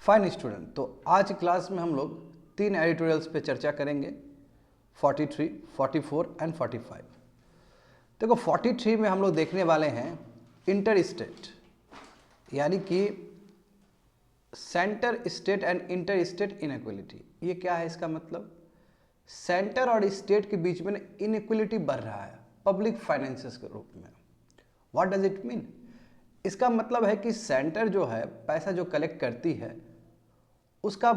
Fine student, तो आज class में हम लोग 3 एडिटोरियल्स पे चर्चा करेंगे, 43, 44 एंड 45। देखो 43 में हम लोग देखने वाले हैं इंटर स्टेट, यानी कि centre state and inter state inequality. ये क्या है? इसका मतलब सेंटर और स्टेट के बीच में इनइक्वलिटी बढ़ रहा है पब्लिक फाइनेंसेस के रूप में। What does it mean? इसका मतलब है कि सेंटर जो है पैसा जो कलेक्ट करती है उसका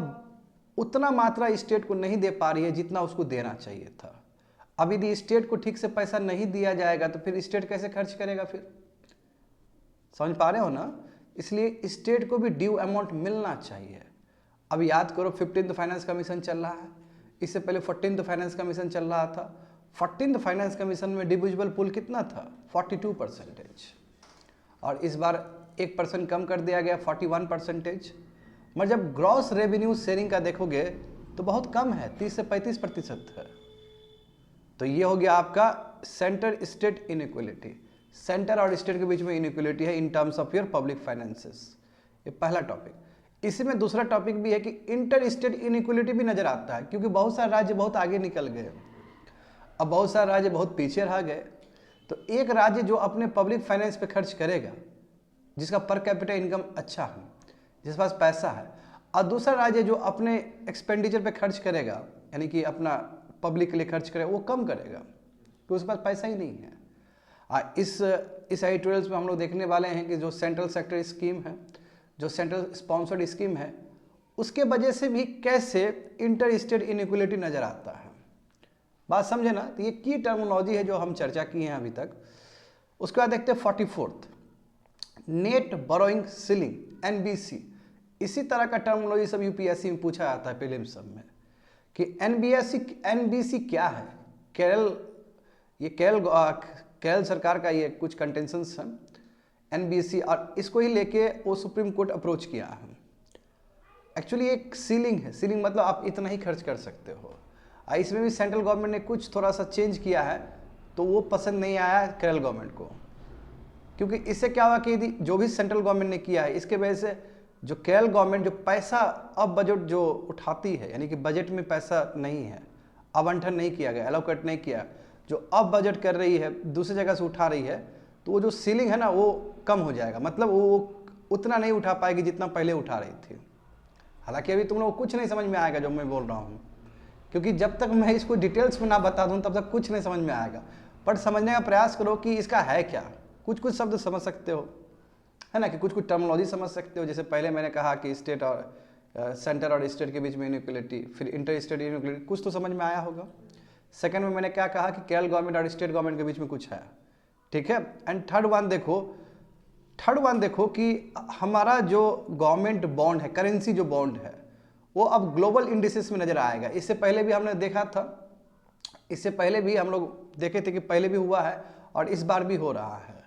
उतना मात्रा स्टेट को नहीं दे पा रही है जितना उसको देना चाहिए था। अब यदि स्टेट को ठीक से पैसा नहीं दिया जाएगा तो फिर स्टेट कैसे खर्च करेगा? फिर समझ पा रहे हो ना? इसलिए स्टेट को भी ड्यू अमाउंट मिलना चाहिए। अब याद करो 15th फाइनेंस कमीशन चल रहा है, इससे पहले 14th फाइनेंस कमीशन चल रहा था। 14th फाइनेंस कमीशन में डिविजिबल पूल कितना था? 42%, और इस बार 1% कम कर दिया गया 41%। मगर जब ग्रॉस रेवेन्यू शेयरिंग का देखोगे तो बहुत कम है, 30 से 35% है। तो ये हो गया आपका सेंटर स्टेट इनइक्वलिटी। सेंटर और स्टेट के बीच में इनइक्वलिटी है in terms of your public finances. ये पहला टॉपिक। इसी में दूसरा टॉपिक भी है कि इंटर स्टेट इनइक्वलिटी भी नजर आता है, क्योंकि बहुत सारे राज्य बहुत आगे निकल गए, अब बहुत सारे राज्य बहुत पीछे रह गए। तो एक राज्य जो अपने पब्लिक फाइनेंस पे खर्च करेगा, जिसका पर कैपिटा इनकम अच्छा है, जिसके पास पैसा है, और दूसरा राज्य जो अपने एक्सपेंडिचर पे खर्च करेगा, यानी कि अपना पब्लिक के लिए खर्च करेगा, वो कम करेगा क्योंकि उसके पास पैसा ही नहीं है। इस एडिटोरियल्स में हम लोग देखने वाले हैं कि जो सेंट्रल सेक्टर स्कीम है, जो सेंट्रल स्पॉन्सर्ड स्कीम है, उसके वजह से भी कैसे इंटर स्टेट इनइक्वलिटी नजर आता है। बात समझे ना? तो ये की टर्मिनोलॉजी है जो हम चर्चा की हैं अभी तक। उसके बाद देखते हैं 44th, net borrowing ceiling, NBC. इसी तरह का टर्मिनोलॉजी सब यूपीएससी में पूछा जाता है प्रीलिम्स सब में कि एनबीसी क्या है। केरल सरकार का ये कुछ कंटेंशंस हैं एनबीसी, और इसको ही लेके वो सुप्रीम कोर्ट अप्रोच किया है। एक्चुअली एक सीलिंग है, सीलिंग मतलब आप इतना ही खर्च कर सकते हो। इसमें भी सेंट्रल गवर्नमेंट ने कुछ थोड़ा सा चेंज किया है, तो वो पसंद नहीं आया केरल गवर्नमेंट को, क्योंकि इससे क्या हुआ कि यदि जो भी सेंट्रल गवर्नमेंट ने किया है, इसके वजह से जो केरल गवर्नमेंट जो पैसा अब बजट जो उठाती है, यानी कि बजट में पैसा नहीं है, आवंटन नहीं किया गया, एलोकेट नहीं किया, जो अब बजट कर रही है दूसरी जगह से उठा रही है, तो वो जो सीलिंग है ना वो कम हो जाएगा। मतलब वो उतना नहीं उठा पाएगी जितना पहले उठा रही थी। हालांकि अभी तुम लोग को कुछ नहीं समझ में आएगा जो मैं बोल रहा हूँ, क्योंकि जब तक मैं इसको डिटेल्स में ना बता दूँ तब तक कुछ नहीं समझ में आएगा। पर समझने का प्रयास करो कि इसका है क्या। कुछ कुछ शब्द समझ सकते हो, है ना, कि कुछ कुछ टर्मिनोलॉजी समझ सकते हो। जैसे पहले मैंने कहा कि स्टेट और सेंटर और स्टेट के बीच में इनइक्वलिटी, फिर इंटर स्टेट इनइक्वलिटी, कुछ तो समझ में आया होगा। सेकंड में मैंने क्या कहा कि केरल गवर्नमेंट और स्टेट गवर्नमेंट के बीच में कुछ है, ठीक है। एंड थर्ड वन देखो कि हमारा जो गवर्नमेंट बॉन्ड है, करेंसी जो बॉन्ड है, वो अब ग्लोबल इंडिसेस में नजर आएगा। इससे पहले भी हमने देखा था, इससे पहले भी हम लोग देखे थे कि पहले भी हुआ है और इस बार भी हो रहा है।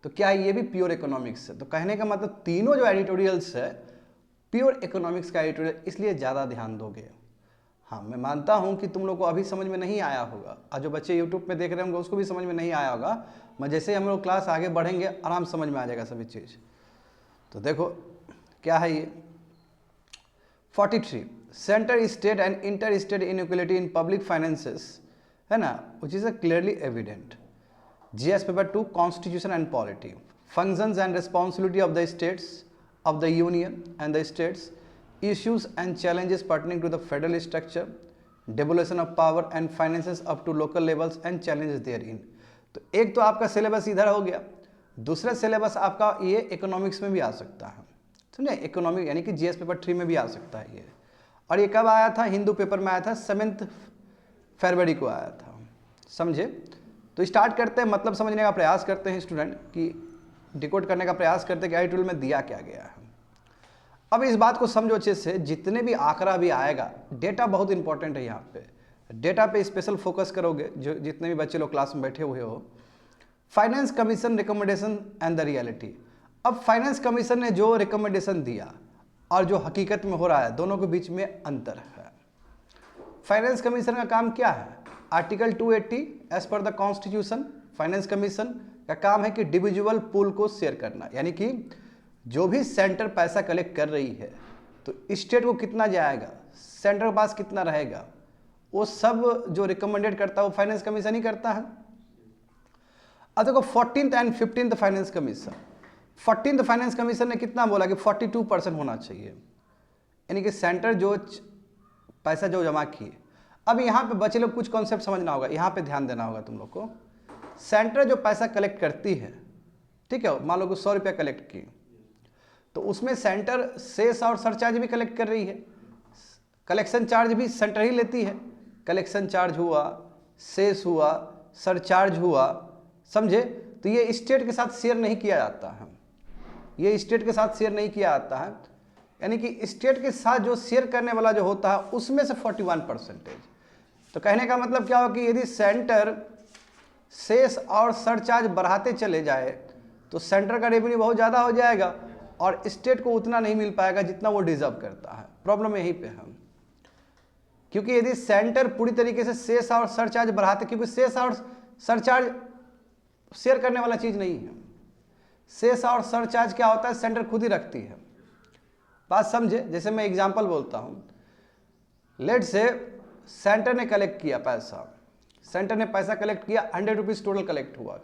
तो क्या ये भी प्योर इकोनॉमिक्स है? तो कहने का मतलब तीनों जो एडिटोरियल्स है प्योर इकोनॉमिक्स का एडिटोरियल, इसलिए ज़्यादा ध्यान दोगे। हाँ, मैं मानता हूँ कि तुम लोग को अभी समझ में नहीं आया होगा, और जो बच्चे यूट्यूब पे देख रहे होंगे उसको भी समझ में नहीं आया होगा। मैं जैसे ही हम लोग क्लास आगे बढ़ेंगे आराम समझ में आ जाएगा सभी चीज़। तो देखो क्या है ये 43, centre state and inter state inequality in public finances, है ना, which is clearly evident. GS paper 2, Constitution and Polity, functions and responsibility of the states, of the union and the states, issues and challenges pertaining to the federal structure, devolution of power and finances up to local levels and challenges therein। तो एक तो आपका syllabus इधर हो गया, दूसरा syllabus आपका ये इकोनॉमिक्स में भी आ सकता है, समझे। इकोनॉमिक यानी कि GS पेपर 3 में भी आ सकता है ये। और ये कब आया था? हिंदू पेपर में आया था, 7 फरवरी को आया था, समझे। तो स्टार्ट करते हैं, मतलब समझने का प्रयास करते हैं स्टूडेंट, कि डिकोड करने का प्रयास करते हैं कि एडिटोरियल में दिया क्या गया है। अब इस बात को समझो अच्छे से, जितने भी आंकड़ा भी आएगा, डेटा बहुत इंपॉर्टेंट है। यहाँ पे डेटा पे स्पेशल फोकस करोगे, जो जितने भी बच्चे लोग क्लास में बैठे हुए हो। Finance commission recommendation and the reality. अब फाइनेंस कमीशन ने जो रिकमेंडेशन दिया और जो हकीकत में हो रहा है, दोनों के बीच में अंतर है। फाइनेंस कमीशन का काम क्या है? Article 280 as per the constitution, finance commission का काम है कि डिविजिबल पूल को शेयर करना, यानी कि जो भी सेंटर पैसा कलेक्ट कर रही है तो स्टेट को कितना जाएगा, सेंटर के पास कितना रहेगा, वो सब जो रिकमेंडेड करता है वो फाइनेंस कमीशन ही करता है। अब देखो 14th and 15th finance commission, 14th finance commission ने कितना बोला कि 42% होना चाहिए, यानी कि सेंटर जो पैसा जो जमा किए। अब यहाँ पे बचे लोग कुछ कॉन्सेप्ट समझना होगा, यहाँ पे ध्यान देना होगा तुम लोग को। सेंटर जो पैसा कलेक्ट करती है, ठीक है, मान लो कि 100 रुपया कलेक्ट की, तो उसमें सेंटर सेस और सरचार्ज भी कलेक्ट कर रही है, कलेक्शन चार्ज भी सेंटर ही लेती है। कलेक्शन चार्ज हुआ, सेस हुआ, सरचार्ज हुआ, समझे। तो ये स्टेट के साथ शेयर नहीं किया जाता है, ये स्टेट के साथ शेयर नहीं किया जाता है, यानी कि स्टेट के साथ जो शेयर करने वाला जो होता है उसमें से 41%। तो कहने का मतलब क्या हो कि यदि सेंटर सेस और सरचार्ज बढ़ाते चले जाए तो सेंटर का रेवेन्यू बहुत ज़्यादा हो जाएगा और स्टेट को उतना नहीं मिल पाएगा जितना वो डिजर्व करता है। प्रॉब्लम यहीं पे है, क्योंकि यदि सेंटर पूरी तरीके से सेस और सरचार्ज बढ़ाते, क्योंकि सेस और सरचार्ज शेयर करने वाला चीज़ नहीं है, सेस और सरचार्ज क्या होता है सेंटर खुद ही रखती है। बात समझे, जैसे मैं एग्जांपल बोलता हूँ, लेट से सेंटर ने कलेक्ट किया पैसा, सेंटर ने पैसा कलेक्ट किया, 100 रुपीज़ टोटल कलेक्ट हुआ,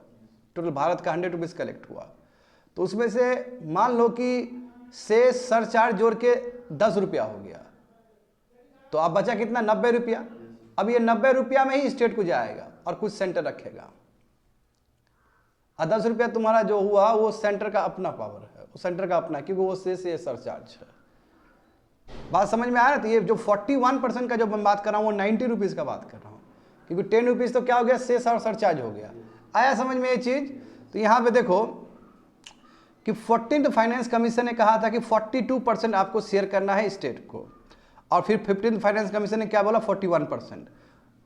टोटल भारत का 100 रुपीज़ कलेक्ट हुआ। तो उसमें से मान लो कि सेस सरचार्ज जोड़ के 10 रुपया हो गया, तो अब बचा कितना, 90 रुपया। अब ये 90 रुपया में ही स्टेट को जाएगा और कुछ सेंटर रखेगा, और 10 रुपया तुम्हारा जो हुआ वो सेंटर का अपना पावर है, वो सेंटर का अपना, क्योंकि वो सेस ये सरचार्ज है। बात समझ में आ रहा है। तो ये जो 41% का जो मैं बात कर रहा हूँ वो 90 रुपीज़ का बात कर रहा हूँ, क्योंकि 10 रुपीज़ तो क्या हो गया, सेस और सरचार्ज हो गया। आया समझ में ये चीज़। तो यहाँ पे देखो कि 14th फाइनेंस कमीशन ने कहा था कि 42% आपको शेयर करना है स्टेट को, और फिर 15th फाइनेंस कमीशन ने क्या बोला, 41%।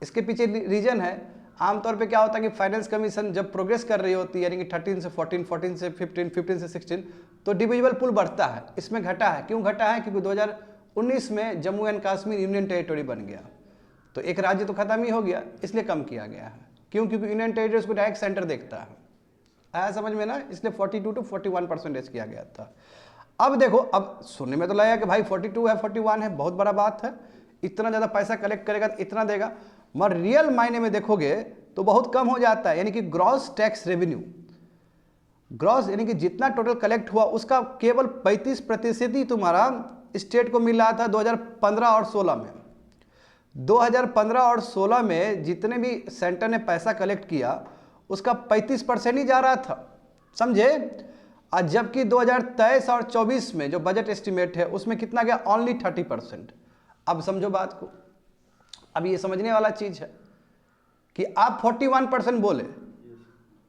इसके पीछे रीजन है, आमतौर पे क्या होता है कि फाइनेंस कमीशन जब प्रोग्रेस कर रही होती है, यानी कि 13 से 14, 14 से 15, 15 से 16, तो डिविजिबल पूल बढ़ता है। इसमें घटा है, क्यों घटा है, क्योंकि 2019 में Jammu and Kashmir union territory बन गया, तो एक राज्य तो खत्म ही हो गया, इसलिए कम किया गया है। क्यों, क्योंकि यूनियन टेरिटरी को डायरेक्ट सेंटर देखता है। आया समझ में ना, इसलिए 42 to 41% किया गया था। अब देखो, अब सुनने में तो लगेगा कि भाई 42 है 41 है, बहुत बड़ा बात है, इतना ज़्यादा पैसा कलेक्ट करेगा तो इतना देगा, मगर रियल मायने में देखोगे तो बहुत कम हो जाता है। यानी कि ग्रॉस टैक्स रेवेन्यू, ग्रॉस यानी कि जितना टोटल कलेक्ट हुआ उसका केवल 35% ही तुम्हारा स्टेट को मिल रहा था 2015 और 16 में। 2015 और 16 में जितने भी सेंटर ने पैसा कलेक्ट किया उसका 35% ही जा रहा था, समझे। आज जबकि 2023 और 24 में जो बजट एस्टिमेट है उसमें कितना गया, ओनली 30%। अब समझो बात को, अब ये समझने वाला चीज है कि आप 41% बोले,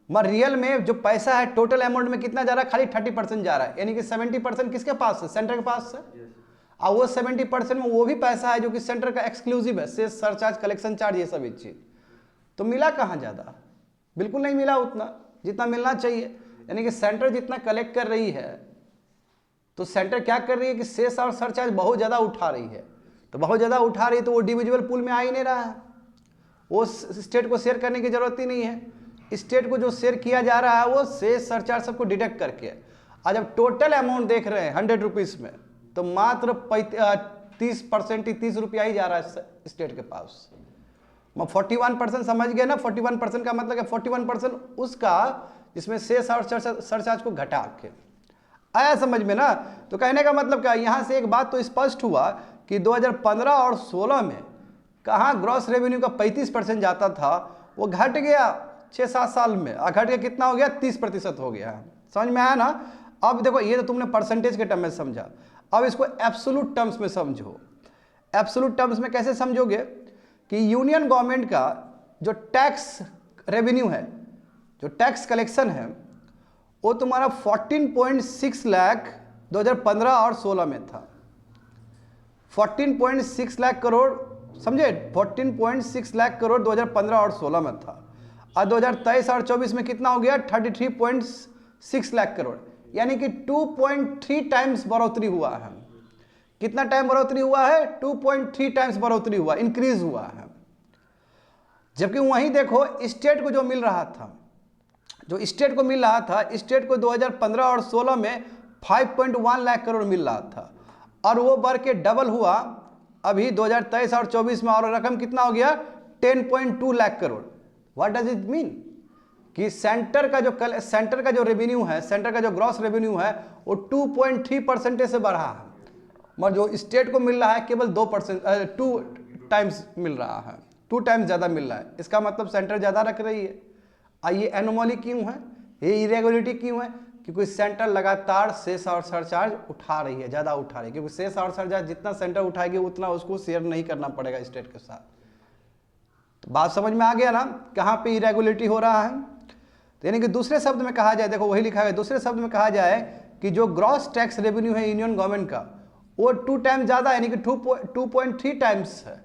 मगर रियल में जो पैसा है टोटल अमाउंट में कितना जा रहा है, खाली 30% जा रहा है, यानी कि 70% किसके पास है, सेंटर के पास है। और वो 70% में वो भी पैसा है जो कि सेंटर का एक्सक्लूसिव है, सेस सरचार्ज कलेक्शन चार्ज ये सब चीज। तो मिला कहाँ ज्यादा, बिल्कुल नहीं मिला उतना जितना मिलना चाहिए। यानी कि सेंटर जितना कलेक्ट कर रही है तो सेंटर क्या कर रही है कि सेस और सरचार्ज बहुत ज़्यादा उठा रही है, तो बहुत ज़्यादा उठा रही है तो वो डिविजिबल पूल में आ ही नहीं रहा है, वो स्टेट को शेयर करने की जरूरत ही नहीं है। स्टेट को जो शेयर किया जा रहा है वो सेस सरचार्ज सबको डिडक्ट करके, और जब टोटल अमाउंट देख रहे हैं 100 रुपीज़ में तो मात्र 30% ही 30 रुपया ही जा रहा है स्टेट के पास। 41% समझ गए ना, 41% का मतलब है 41% उसका जिसमें सेस और सरचार्ज को घटा के। आया समझ में ना। तो कहने का मतलब क्या, यहाँ से एक बात तो स्पष्ट हुआ कि 2015 और 16 में कहाँ ग्रॉस रेवेन्यू का 35% जाता था, वो घट गया 6-7 साल में, और घट के कितना हो गया, 30% हो गया। समझ में आया ना। अब देखो, ये तो तुमने परसेंटेज के टर्म में समझा, अब इसको एब्सोल्यूट टर्म्स में समझो। एब्सोल्यूट टर्म्स में कैसे समझोगे कि यूनियन गवर्नमेंट का जो टैक्स रेवेन्यू है, जो टैक्स कलेक्शन है, वो तुम्हारा 14.6 लाख 2015 और 16 में था। 14.6 लाख करोड़, समझे, 14.6 लाख करोड़ 2015 और 16 में था, और 2023 और 24 में कितना हो गया, 33.6 लाख करोड़, यानी कि 2.3 टाइम्स बढ़ोतरी हुआ है। कितना टाइम बढ़ोतरी हुआ है, 2.3 टाइम्स बढ़ोतरी हुआ, इंक्रीज हुआ है। जबकि वहीं देखो स्टेट को जो मिल रहा था, जो स्टेट को मिल रहा था, स्टेट को 2015 और 16 में 5.1 लाख करोड़ मिल रहा था, और वो बढ़ के डबल हुआ अभी 2023 और 24 में, और रकम कितना हो गया 10.2 lakh crore. What does it mean कि सेंटर का जो रेवेन्यू है, सेंटर का जो ग्रॉस रेवेन्यू है वो 2.3% से बढ़ा है, मगर जो स्टेट को मिल रहा है केवल 2 टाइम्स मिल रहा है, 2 टाइम्स ज़्यादा मिल रहा है। इसका मतलब सेंटर ज़्यादा रख रही है। ये एनोमली क्यों है, ये इरेगुलरिटी क्यों है? क्योंकि सेंटर लगातार सेस और सरचार्ज उठा रही है, ज़्यादा उठा रही है, क्योंकि सेस और सरचार्ज जितना सेंटर उठाएगी उतना उसको शेयर नहीं करना पड़ेगा स्टेट के साथ। तो बात समझ में आ गया ना कहाँ पे इरेगुलरिटी हो रहा है? तो यानी कि दूसरे शब्द में कहा जाए, देखो वही लिखा है, दूसरे शब्द में कहा जाए कि जो ग्रॉस टैक्स रेवेन्यू है यूनियन गवर्नमेंट का वो 2 टाइम्स ज़्यादा यानी कि 2.3 टाइम्स है,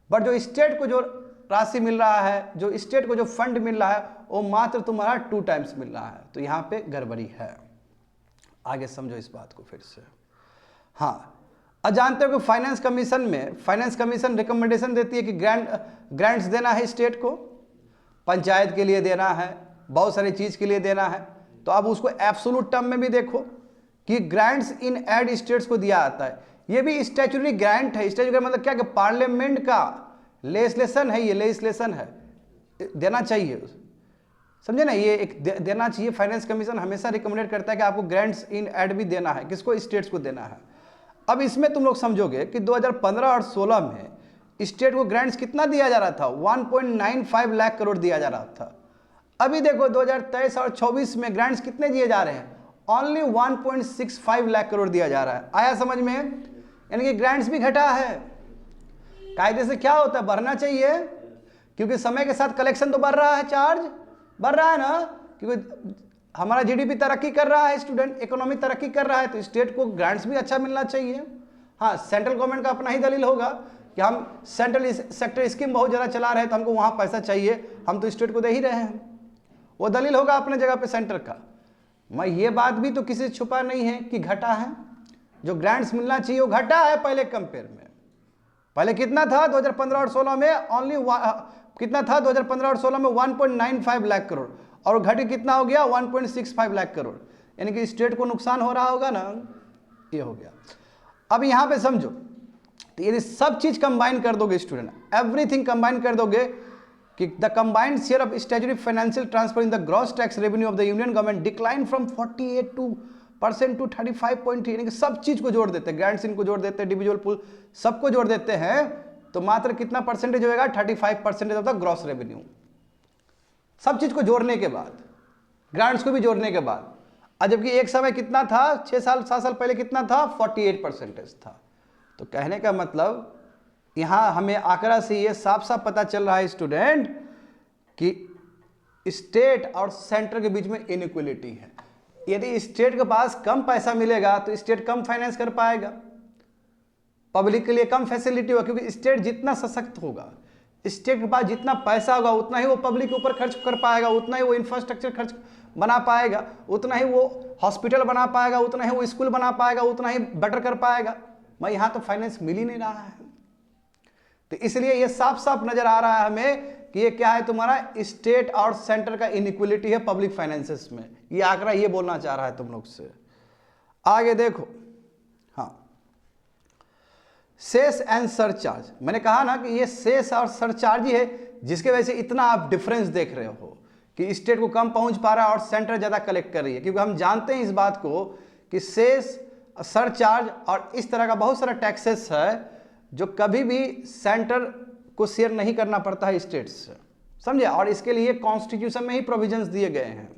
बट जो स्टेट को जो राशि मिल रहा है, जो स्टेट को जो फंड मिल रहा है वो मात्र तुम्हारा 2 टाइम्स मिल रहा है। तो यहाँ पे गड़बड़ी है। आगे समझो इस बात को फिर से। हाँ, अब जानते हो कि फाइनेंस कमीशन रिकमेंडेशन देती है कि ग्रांट्स देना है स्टेट को, पंचायत के लिए देना है, बहुत सारी चीज़ के लिए देना है। तो अब उसको एब्सोल्यूट टर्म में भी देखो कि ग्रांट्स इन एड स्टेट्स को दिया जाता है। ये भी स्टैट्यूटरी ग्रांट है। स्टैट्यूटरी मतलब क्या कि पार्लियामेंट का लेजिस्लेशन है, ये लेजिस्लेशन है, देना चाहिए, समझे ना, ये एक देना चाहिए। फाइनेंस कमीशन हमेशा रिकमेंडेड करता है कि आपको ग्रांट्स इन एड भी देना है, किसको, स्टेट्स को देना है। अब इसमें तुम लोग समझोगे कि 2015 और 16 में स्टेट को ग्रांट्स कितना दिया जा रहा था, 1.95 लाख करोड़ दिया जा रहा था। अभी देखो 2023 और 24 में ग्रांट्स कितने दिए जा रहे हैं, ओनली 1.65 लाख करोड़ दिया जा रहा है। आया समझ में? यानी कि ग्रांट्स भी घटा है। कायदे से क्या होता है, बढ़ना चाहिए, क्योंकि समय के साथ कलेक्शन तो बढ़ रहा है, चार्ज बढ़ रहा है ना, क्योंकि हमारा जीडीपी तरक्की कर रहा है, स्टूडेंट इकोनॉमी तरक्की कर रहा है, तो स्टेट को ग्रांट्स भी अच्छा मिलना चाहिए। हाँ, सेंट्रल गवर्नमेंट का अपना ही दलील होगा कि हम सेंट्रल सेक्टर स्कीम बहुत ज़्यादा चला रहे हैं तो हमको वहाँ पैसा चाहिए, हम तो स्टेट को दे ही रहे हैं, वो दलील होगा अपने जगह पे सेंटर का। मैं ये बात भी तो किसी से छुपा नहीं है कि घटा है, जो ग्रांट्स मिलना चाहिए वो घटा है पहले कंपेयर में। पहले कितना था 2015 और 16 में, ओनली कितना था 2015 और 16 में 1.95 लाख करोड़, और घट कितना हो गया 1.65 लाख करोड़, यानी कि स्टेट को नुकसान हो रहा होगा ना, ये हो गया। अब यहाँ पे समझो, तो यदि सब चीज कंबाइन कर दोगे स्टूडेंट, एवरीथिंग कंबाइन कर दोगे कि the combined share of statutory financial transfer in the gross tax revenue of the union government decline from 48% to 35.3, यानी कि सब चीज को जोड़ देते हैं, ग्रांट्स इनको जोड़ देते हैं, इंडिविजुअल पूल सबको जोड़ देते हैं, तो मात्र कितना परसेंटेज होगा, 35% ऑफ द ग्रॉस रेवेन्यू। सब चीज को जोड़ने के बाद, ग्रांट्स को भी जोड़ने के बाद, और जबकि एक समय कितना था, 7 साल पहले कितना था, 48% था। तो कहने का मतलब यहां हमें आंकड़ा से ये साफ साफ पता चल रहा है स्टूडेंट कि स्टेट और सेंटर के बीच में इनइक्वलिटी है। यदि स्टेट के पास कम पैसा मिलेगा तो स्टेट कम फाइनेंस कर पाएगा, पब्लिक के लिए कम फैसिलिटी होगा, क्योंकि स्टेट जितना सशक्त होगा, स्टेट के पास जितना पैसा होगा उतना ही वो पब्लिक के ऊपर खर्च कर पाएगा, उतना ही वो इंफ्रास्ट्रक्चर खर्च बना पाएगा, उतना ही वो हॉस्पिटल बना पाएगा, उतना ही वो स्कूल बना पाएगा, उतना ही बेटर कर पाएगा। मैं यहाँ तो फाइनेंस मिल ही नहीं रहा है, तो इसलिए ये साफ साफ नजर आ रहा है हमें कि ये क्या है, तुम्हारा स्टेट और सेंटर का इनइक्वलिटी है पब्लिक फाइनेंसेस में। ये आंकड़ा ये बोलना चाह रहा है तुम लोग से। आगे देखो, हाँ, सेस एंड सरचार्ज, मैंने कहा ना कि ये सेस और सरचार्ज ही है जिसके वजह से इतना आप डिफरेंस देख रहे हो कि स्टेट को कम पहुंच पा रहा है और सेंटर ज्यादा कलेक्ट कर रही है, क्योंकि हम जानते हैं इस बात को कि सेस, सरचार्ज और इस तरह का बहुत सारा टैक्सेस है जो कभी भी सेंटर को शेयर नहीं करना पड़ता है स्टेट से, समझे, और इसके लिए कॉन्स्टिट्यूशन में ही प्रोविजंस दिए गए हैं।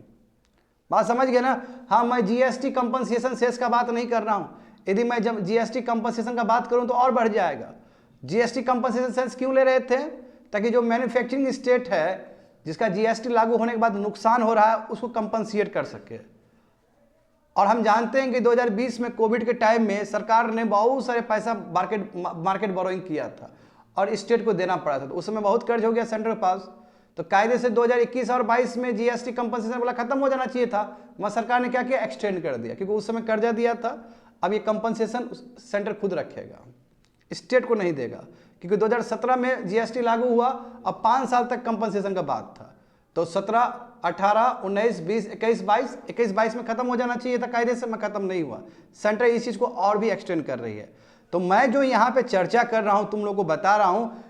बात समझ गए ना? हाँ, मैं जीएसटी कंपनसेशन सेस का बात नहीं कर रहा हूं, यदि मैं जब जीएसटी कंपनसेशन का बात करूं तो और बढ़ जाएगा। जीएसटी कंपनसेशन सेस क्यों ले रहे थे? ताकि जो मैन्युफैक्चरिंग स्टेट है जिसका जीएसटी लागू होने के बाद नुकसान हो रहा है उसको कंपनसेट कर सके। और हम जानते हैं कि 2020 में कोविड के टाइम में सरकार ने बहुत सारे पैसा मार्केट बोरोइंग किया था और स्टेट को देना पड़ा था, तो उस समय बहुत कर्ज हो गया सेंटर के पास। तो कायदे से 2021 और 22 में जीएसटी कंपनसेशन वाला खत्म हो जाना चाहिए था, मगर सरकार ने क्या किया, एक्सटेंड कर दिया, क्योंकि उस समय कर्जा दिया था। अब ये कंपनसेशन सेंटर खुद रखेगा, स्टेट को नहीं देगा, क्योंकि 2017 में जीएसटी लागू हुआ, अब 5 साल तक कंपनसेशन का बात था, तो 17, 18, 19, 20, 21, 22 में खत्म हो जाना चाहिए था कायदे से, में खत्म नहीं हुआ। सेंटर इस चीज को और भी एक्सटेंड कर रही है। तो मैं जो यहाँ पे चर्चा कर रहा हूँ, तुम लोगों को बता रहा हूँ,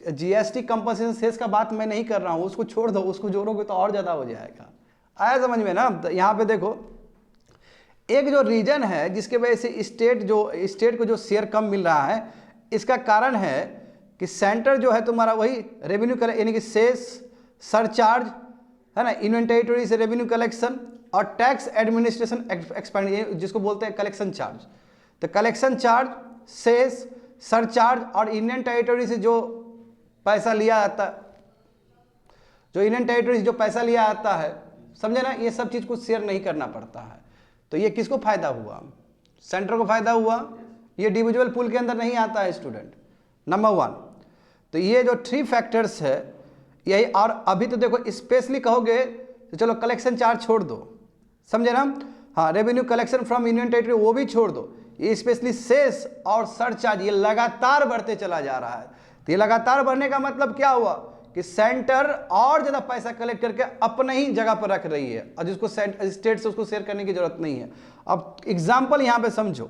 जीएसटी कंपनसेशन सेस का बात मैं नहीं कर रहा हूँ, उसको छोड़ दो, उसको जोड़ोगे तो और ज़्यादा हो जाएगा। आया समझ में ना? तो यहाँ पे देखो, एक जो रीजन है जिसके वजह से स्टेट को जो शेयर कम मिल रहा है, इसका कारण है कि सेंटर जो है तुम्हारा वही रेवेन्यू यानी कि सेस, सरचार्ज है ना, यूनियन टेरिटरी से रेवेन्यू कलेक्शन और टैक्स एडमिनिस्ट्रेशन एक्सपेंड, जिसको बोलते हैं कलेक्शन चार्ज। तो कलेक्शन चार्ज, सेस, सरचार्ज और यूनियन टेरिटरी से जो पैसा लिया जाता है, समझे ना, ये सब चीज़ को शेयर नहीं करना पड़ता है। तो ये किसको फायदा हुआ? सेंटर को फायदा हुआ। ये डिविजुअल पूल के अंदर नहीं आता है स्टूडेंट, नंबर 1। तो ये जो 3 फैक्टर्स है यही। और अभी तो देखो स्पेशली कहोगे तो चलो कलेक्शन चार्ज छोड़ दो, समझे ना, हाँ, revenue collection from union territory वो भी छोड़ दो, ये स्पेशली सेस और सरचार्ज ये लगातार बढ़ते चला जा रहा है। तो ये लगातार बढ़ने का मतलब क्या हुआ कि सेंटर और ज़्यादा पैसा कलेक्ट करके अपने ही जगह पर रख रही है, और जिसको स्टेट से उसको शेयर करने की जरूरत नहीं है। अब एग्जाम्पल यहाँ पे समझो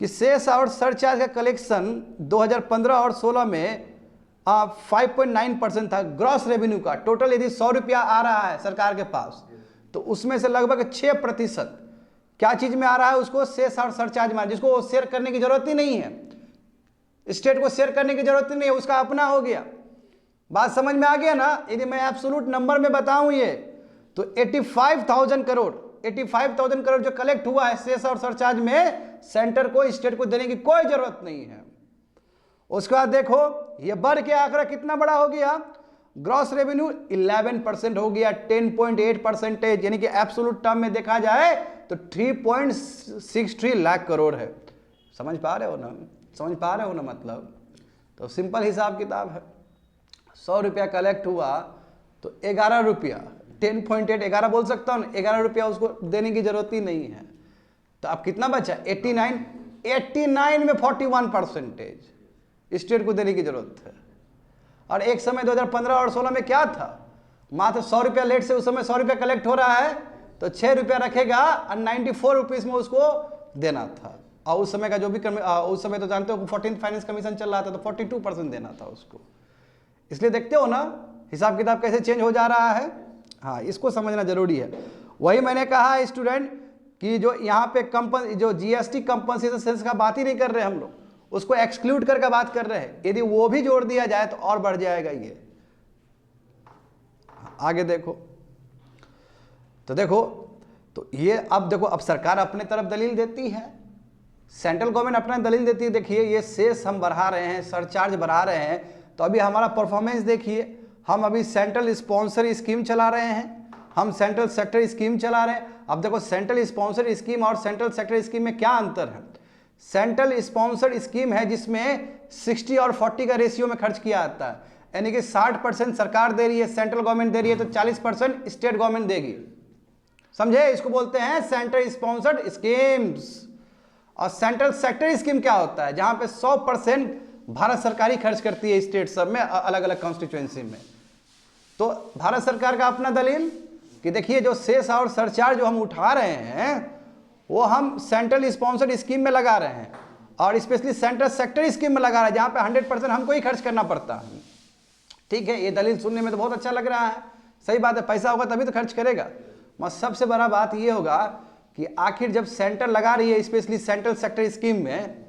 कि सेस और सरचार्ज का कलेक्शन 2015 और 16 में 5.9% था ग्रॉस रेवेन्यू का। टोटल यदि 100 रुपया आ रहा है सरकार के पास, तो उसमें से लगभग 6% क्या चीज में आ रहा है? उसको सेस और सरचार्ज में, जिसको शेयर करने की जरूरत ही नहीं है, स्टेट को शेयर करने की जरूरत ही नहीं है, उसका अपना हो गया। बात समझ में आ गया ना? यदि मैं एब्सोल्यूट नंबर में बताऊं ये, तो 85,000 करोड़ जो कलेक्ट हुआ है सेस और सरचार्ज में, सेंटर को स्टेट को देने की कोई जरूरत नहीं है। उसके बाद देखो ये बढ़ के आंकड़ा कितना बड़ा हो गया? ग्रॉस रेवेन्यू 11% हो गया, 10.8%, यानी कि एब्सोल्यूट टर्म में देखा जाए तो 3.63 लाख करोड़ है। समझ पा रहे हो ना मतलब? तो सिंपल हिसाब किताब है। 100 रुपया कलेक्ट हुआ तो 11 रुपया, 10.8, 11 बोल सकता हूँ, 11 रुपया उसको देने की जरूरत ही नहीं है। तो अब कितना बचा? 89 में 41% स्टेट को देने की जरूरत है। और एक समय 2015 और 16 में क्या था? मात्र 100 रुपया लेट से उस समय 100 रुपया कलेक्ट हो रहा है, तो 6 रुपया रखेगा और 94 रुपीज में उसको देना था। और उस समय का जो भी उस समय तो जानते हो 14th फाइनेंस कमीशन चल रहा था, तो 42% देना था उसको। इसलिए देखते हो ना हिसाब किताब कैसे चेंज हो जा रहा है। हाँ, इसको समझना जरूरी है। वही मैंने कहा स्टूडेंट कि जो यहाँ पे जो जीएसटी कंपनसेशन सेस का बात ही नहीं कर रहे हम लोग, उसको एक्सक्लूड करके बात कर रहे हैं। यदि वो भी जोड़ दिया जाए तो और बढ़ जाएगा ये। आगे देखो, तो ये अब देखो, अब सरकार अपने तरफ दलील देती है, सेंट्रल गवर्नमेंट अपना दलील देती है। देखिए ये सेस हम बढ़ा रहे हैं, सरचार्ज बढ़ा रहे हैं, तो अभी हमारा परफॉर्मेंस देखिए, हम अभी सेंट्रल स्पॉन्सर स्कीम चला रहे हैं, हम सेंट्रल सेक्टर स्कीम चला रहे हैं। अब देखो सेंट्रल स्पॉन्सर स्कीम और सेंट्रल सेक्टर स्कीम में क्या अंतर है? सेंट्रल स्पॉन्सर्ड स्कीम है जिसमें 60 और 40 का रेशियो में खर्च किया जाता है, यानी कि 60% सरकार दे रही है, सेंट्रल गवर्नमेंट दे रही है, तो 40% स्टेट गवर्नमेंट देगी। समझे? इसको बोलते हैं सेंट्रल स्पॉन्सर्ड स्कीम्स। और सेंट्रल सेक्टर स्कीम क्या होता है? जहां पे 100% भारत सरकार ही खर्च करती है स्टेट सब में, अलग अलग कॉन्स्टिट्यूएंसी में। तो भारत सरकार का अपना दलील कि देखिए जो सेस और सरचार्ज जो हम उठा रहे हैं वो हम सेंट्रल स्पॉन्सर्ड स्कीम में लगा रहे हैं, और स्पेशली सेंट्रल सेक्टर स्कीम में लगा रहे हैं, जहां पे 100% हमको ही खर्च करना पड़ता है। ठीक है, ये दलील सुनने में तो बहुत अच्छा लग रहा है, सही बात है, पैसा होगा तभी तो खर्च करेगा। मगर सबसे बड़ा बात ये होगा कि आखिर जब सेंटर लगा रही है स्पेशली सेंट्रल सेक्टर स्कीम में,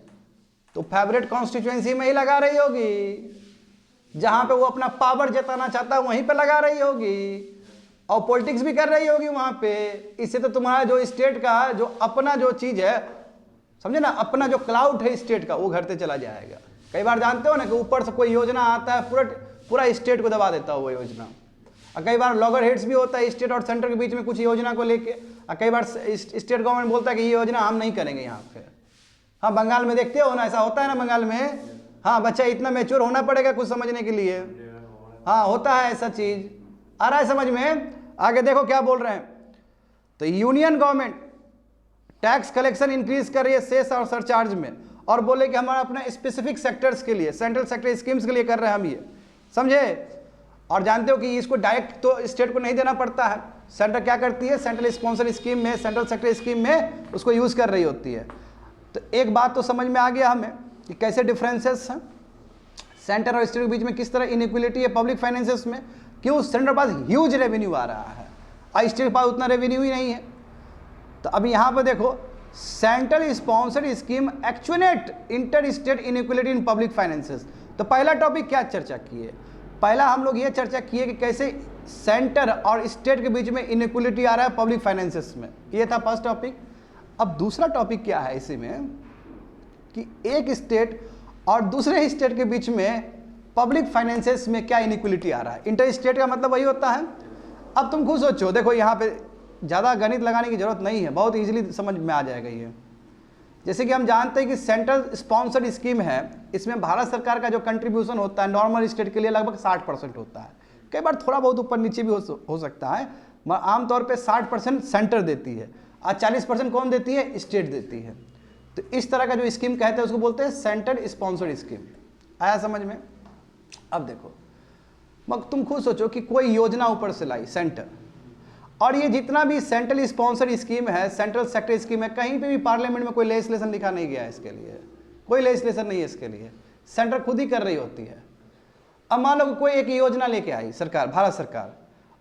तो फेवरेट कॉन्स्टिट्यूएंसी में ही लगा रही होगी, जहां पे वो अपना पावर जताना चाहता है वहीं पे लगा रही होगी, और पॉलिटिक्स भी कर रही होगी वहां पे। इससे तो तुम्हारा जो स्टेट का जो अपना जो चीज है, समझे ना, अपना जो क्लाउड है स्टेट का, वो घटते चला जाएगा। कई बार जानते हो ना कि ऊपर से कोई योजना आता है, पूरा स्टेट को दबा देता है वो योजना। और कई बार लॉगर हेड्स भी होता है स्टेट और सेंटर के बीच में कुछ योजना को लेके, और कई बार स्टेट गवर्नमेंट बोलता है कि ये योजना हम नहीं करेंगे यहाँ पे। हाँ, बंगाल में देखते हो ना, ऐसा होता है ना बंगाल में। हाँ, बच्चा इतना मैच्योर होना पड़ेगा कुछ समझने के लिए। हाँ, होता है ऐसा चीज। आ रहा है समझ में? आगे देखो क्या बोल रहे हैं। तो union government tax collection increase कर रही है सेस और सरचार्ज में, और बोले कि हमारा अपना स्पेसिफिक सेक्टर्स के लिए, सेंट्रल सेक्टर स्कीम्स के लिए कर रहे हैं हम ये, समझे? और जानते हो कि इसको डायरेक्ट तो स्टेट को नहीं देना पड़ता है, सेंटर क्या करती है, सेंट्रल स्पॉन्सर स्कीम में, सेंट्रल सेक्टर स्कीम में उसको यूज कर रही होती है। तो एक बात तो समझ में आ गया हमें कि कैसे डिफरेंसेस हैं सेंटर और स्टेट के बीच में, किस तरह इनइक्वलिटी है पब्लिक फाइनेंसेस में, क्यों सेंटर के पास ह्यूज रेवेन्यू आ रहा है और स्टेट के पास उतना रेवेन्यू ही नहीं है। तो अभी यहाँ पर देखो, central sponsored scheme actuate inter state inequality in public finances. तो पहला टॉपिक क्या चर्चा किए, पहला हम लोग ये चर्चा किए कि कैसे सेंटर और स्टेट के बीच में इनइक्वलिटी आ रहा है पब्लिक फाइनेंसेस में, ये था फर्स्ट टॉपिक। अब दूसरा टॉपिक क्या है इसी में कि एक स्टेट और दूसरे स्टेट के बीच में पब्लिक फाइनेंसेस में क्या इनइक्वलिटी आ रहा है। इंटर स्टेट का मतलब वही होता है। अब तुम खुद सोचो, देखो यहाँ पे ज़्यादा गणित लगाने की जरूरत नहीं है, बहुत इजीली समझ में आ जाएगा ये। जैसे कि हम जानते हैं कि सेंट्रल स्पॉन्सर्ड स्कीम है, इसमें भारत सरकार का जो कंट्रीब्यूशन होता है नॉर्मल स्टेट के लिए लगभग 60% होता है, कई बार थोड़ा बहुत ऊपर नीचे भी हो सकता है, मगर आमतौर पे 60% सेंटर देती है और 40% कौन देती है, स्टेट देती है। तो इस तरह का जो स्कीम कहते हैं उसको बोलते हैं सेंट्रल स्पॉन्सर्ड स्कीम। आया समझ में। अब देखो, मगर तुम खुद सोचो कि कोई योजना ऊपर से लाई सेंटर, और ये जितना भी सेंट्रल स्पॉन्सर्ड स्कीम है, सेंट्रल सेक्टर स्कीम है, कहीं पे भी पार्लियामेंट में कोई लेजिस्लेशन लिखा नहीं गया है इसके लिए, कोई लेजिस्लेशन नहीं है इसके लिए, सेंटर खुद ही कर रही होती है। अब मान लो कोई एक योजना लेके आई सरकार, भारत सरकार,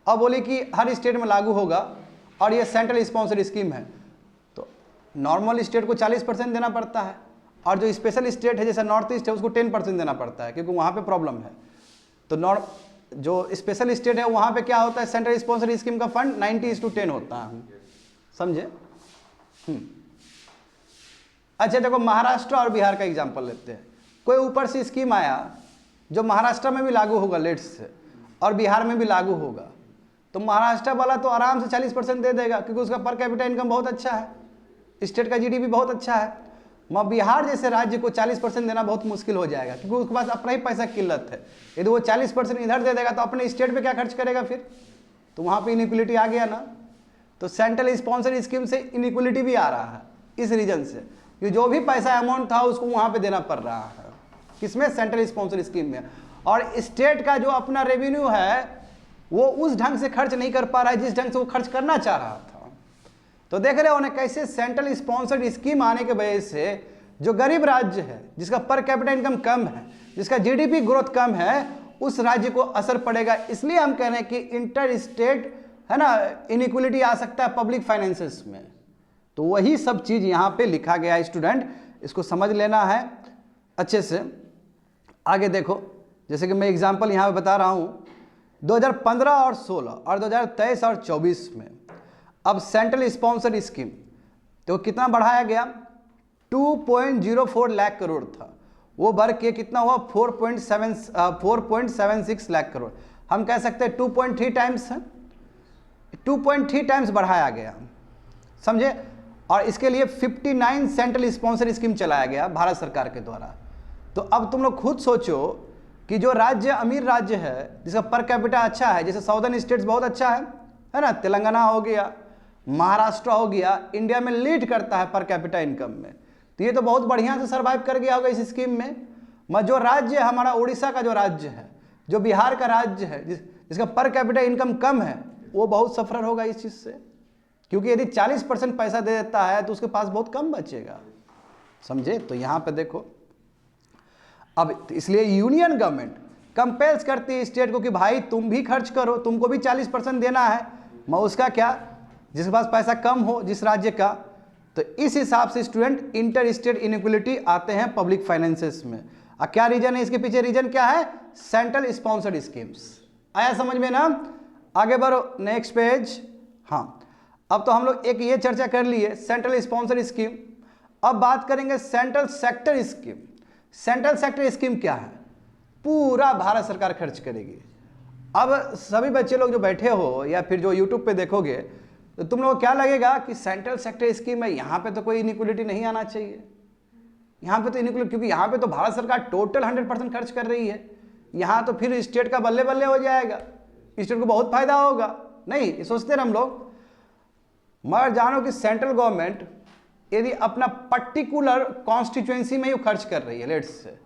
अब बोली कि हर स्टेट में लागू होगा और ये सेंट्रल स्पॉन्सर्ड स्कीम है, तो नॉर्मल स्टेट को 40% देना पड़ता है, और जो स्पेशल स्टेट है जैसे नॉर्थ ईस्ट है उसको 10% देना पड़ता है, क्योंकि वहाँ पे प्रॉब्लम है। तो जो स्पेशल स्टेट है वहाँ पे क्या होता है, सेंट्रल स्पॉन्सर्ड स्कीम का फंड 90:10 होता है, समझे। अच्छा देखो, महाराष्ट्र और बिहार का एग्जांपल लेते हैं। कोई ऊपर से स्कीम आया जो महाराष्ट्र में भी लागू होगा लेट्स से, और बिहार में भी लागू होगा, तो महाराष्ट्र वाला तो आराम से 40% दे देगा, क्योंकि उसका पर कैपिटा इनकम बहुत अच्छा है, स्टेट का जीडीपी बहुत अच्छा है। मगर बिहार जैसे राज्य को 40% देना बहुत मुश्किल हो जाएगा, क्योंकि उसके पास अपना ही पैसा किल्लत है। यदि वो 40% इधर दे देगा तो अपने स्टेट पे क्या खर्च करेगा फिर, तो वहाँ पे इनइक्वलिटी आ गया ना। तो सेंट्रल स्पॉन्सर्ड स्कीम से इनइक्वलिटी भी आ रहा है इस रीजन से कि जो भी पैसा अमाउंट था उसको वहाँ पे देना पड़ रहा है, किसमें, सेंट्रल स्पॉन्सर्ड स्कीम में। और स्टेट का जो अपना रेवेन्यू है वो उस ढंग से खर्च नहीं कर पा रहा है जिस ढंग से वो खर्च करना चाह रहा था। तो देख रहे हो ना कैसे सेंट्रल स्पॉन्सर्ड स्कीम आने की वजह से जो गरीब राज्य है, जिसका पर कैपिटा इनकम कम है, जिसका जीडीपी ग्रोथ कम है, उस राज्य को असर पड़ेगा। इसलिए हम कह रहे हैं कि इंटर स्टेट है ना इनइक्वलिटी आ सकता है पब्लिक फाइनेंसेस में। तो वही सब चीज यहाँ पे लिखा गया है स्टूडेंट, इसको समझ लेना है अच्छे से। आगे देखो, जैसे कि मैं एग्जाम्पल यहाँ पे बता रहा हूँ, 2015 और 16 और 2023 और 24 में अब सेंट्रल स्पॉन्सर्ड स्कीम तो कितना बढ़ाया गया, 2.04 लाख करोड़ था, वो बढ़ के कितना हुआ 4.76 लाख करोड़। हम कह सकते हैं 2.3 टाइम्स है, 2.3 टाइम्स बढ़ाया गया, समझे। और इसके लिए 59 सेंट्रल स्पॉन्सर्ड स्कीम चलाया गया भारत सरकार के द्वारा। तो अब तुम लोग खुद सोचो कि जो राज्य अमीर राज्य है, जिसका पर कैपिटा अच्छा है, जैसे साउदर्न स्टेट्स बहुत अच्छा है ना, तेलंगाना हो गया, महाराष्ट्र हो गया, इंडिया में लीड करता है पर कैपिटा इनकम में, तो ये तो बहुत बढ़िया से सर्वाइव कर गया होगा इस स्कीम में। मगर जो राज्य है हमारा उड़ीसा का जो राज्य है, जो बिहार का राज्य है, जिसका पर कैपिटा इनकम कम है, वो बहुत सफर होगा इस चीज से, क्योंकि यदि 40% पैसा दे देता है तो उसके पास बहुत कम बचेगा, समझे। तो यहाँ पे देखो, अब इसलिए यूनियन गवर्नमेंट कंपेल्स करती है स्टेट को कि भाई तुम भी खर्च करो, तुमको भी 40% देना है, मगर उसका क्या, जिसके पास पैसा कम हो जिस राज्य का। तो इस हिसाब से स्टूडेंट इंटर स्टेट इनइक्वलिटी आते हैं पब्लिक फाइनेंसेस में। और क्या रीजन है इसके पीछे, रीजन क्या है, सेंट्रल स्पॉन्सर्ड स्कीम्स। आया समझ में ना। आगे बढ़ो नेक्स्ट पेज। हाँ, अब तो हम लोग एक ये चर्चा कर लिए सेंट्रल स्पॉन्सर्ड स्कीम, अब बात करेंगे central sector scheme. Central sector scheme क्या है, पूरा भारत सरकार खर्च करेगी। अब सभी बच्चे लोग जो बैठे हो या फिर जो यूट्यूब पे देखोगे तो तुम लोग को क्या लगेगा कि सेंट्रल सेक्टर स्कीम है, यहाँ पे तो कोई इनइक्वलिटी नहीं आना चाहिए, यहाँ पे तो इनइक्वलिटी, क्योंकि यहाँ पे तो भारत सरकार टोटल 100% खर्च कर रही है, यहाँ तो फिर स्टेट का बल्ले बल्ले हो जाएगा, स्टेट को बहुत फायदा होगा। नहीं, ये सोचते हम लोग, मगर जानो कि सेंट्रल गवर्नमेंट यदि अपना पर्टिकुलर कॉन्स्टिट्यूएंसी में ही खर्च कर रही है, लेट्स से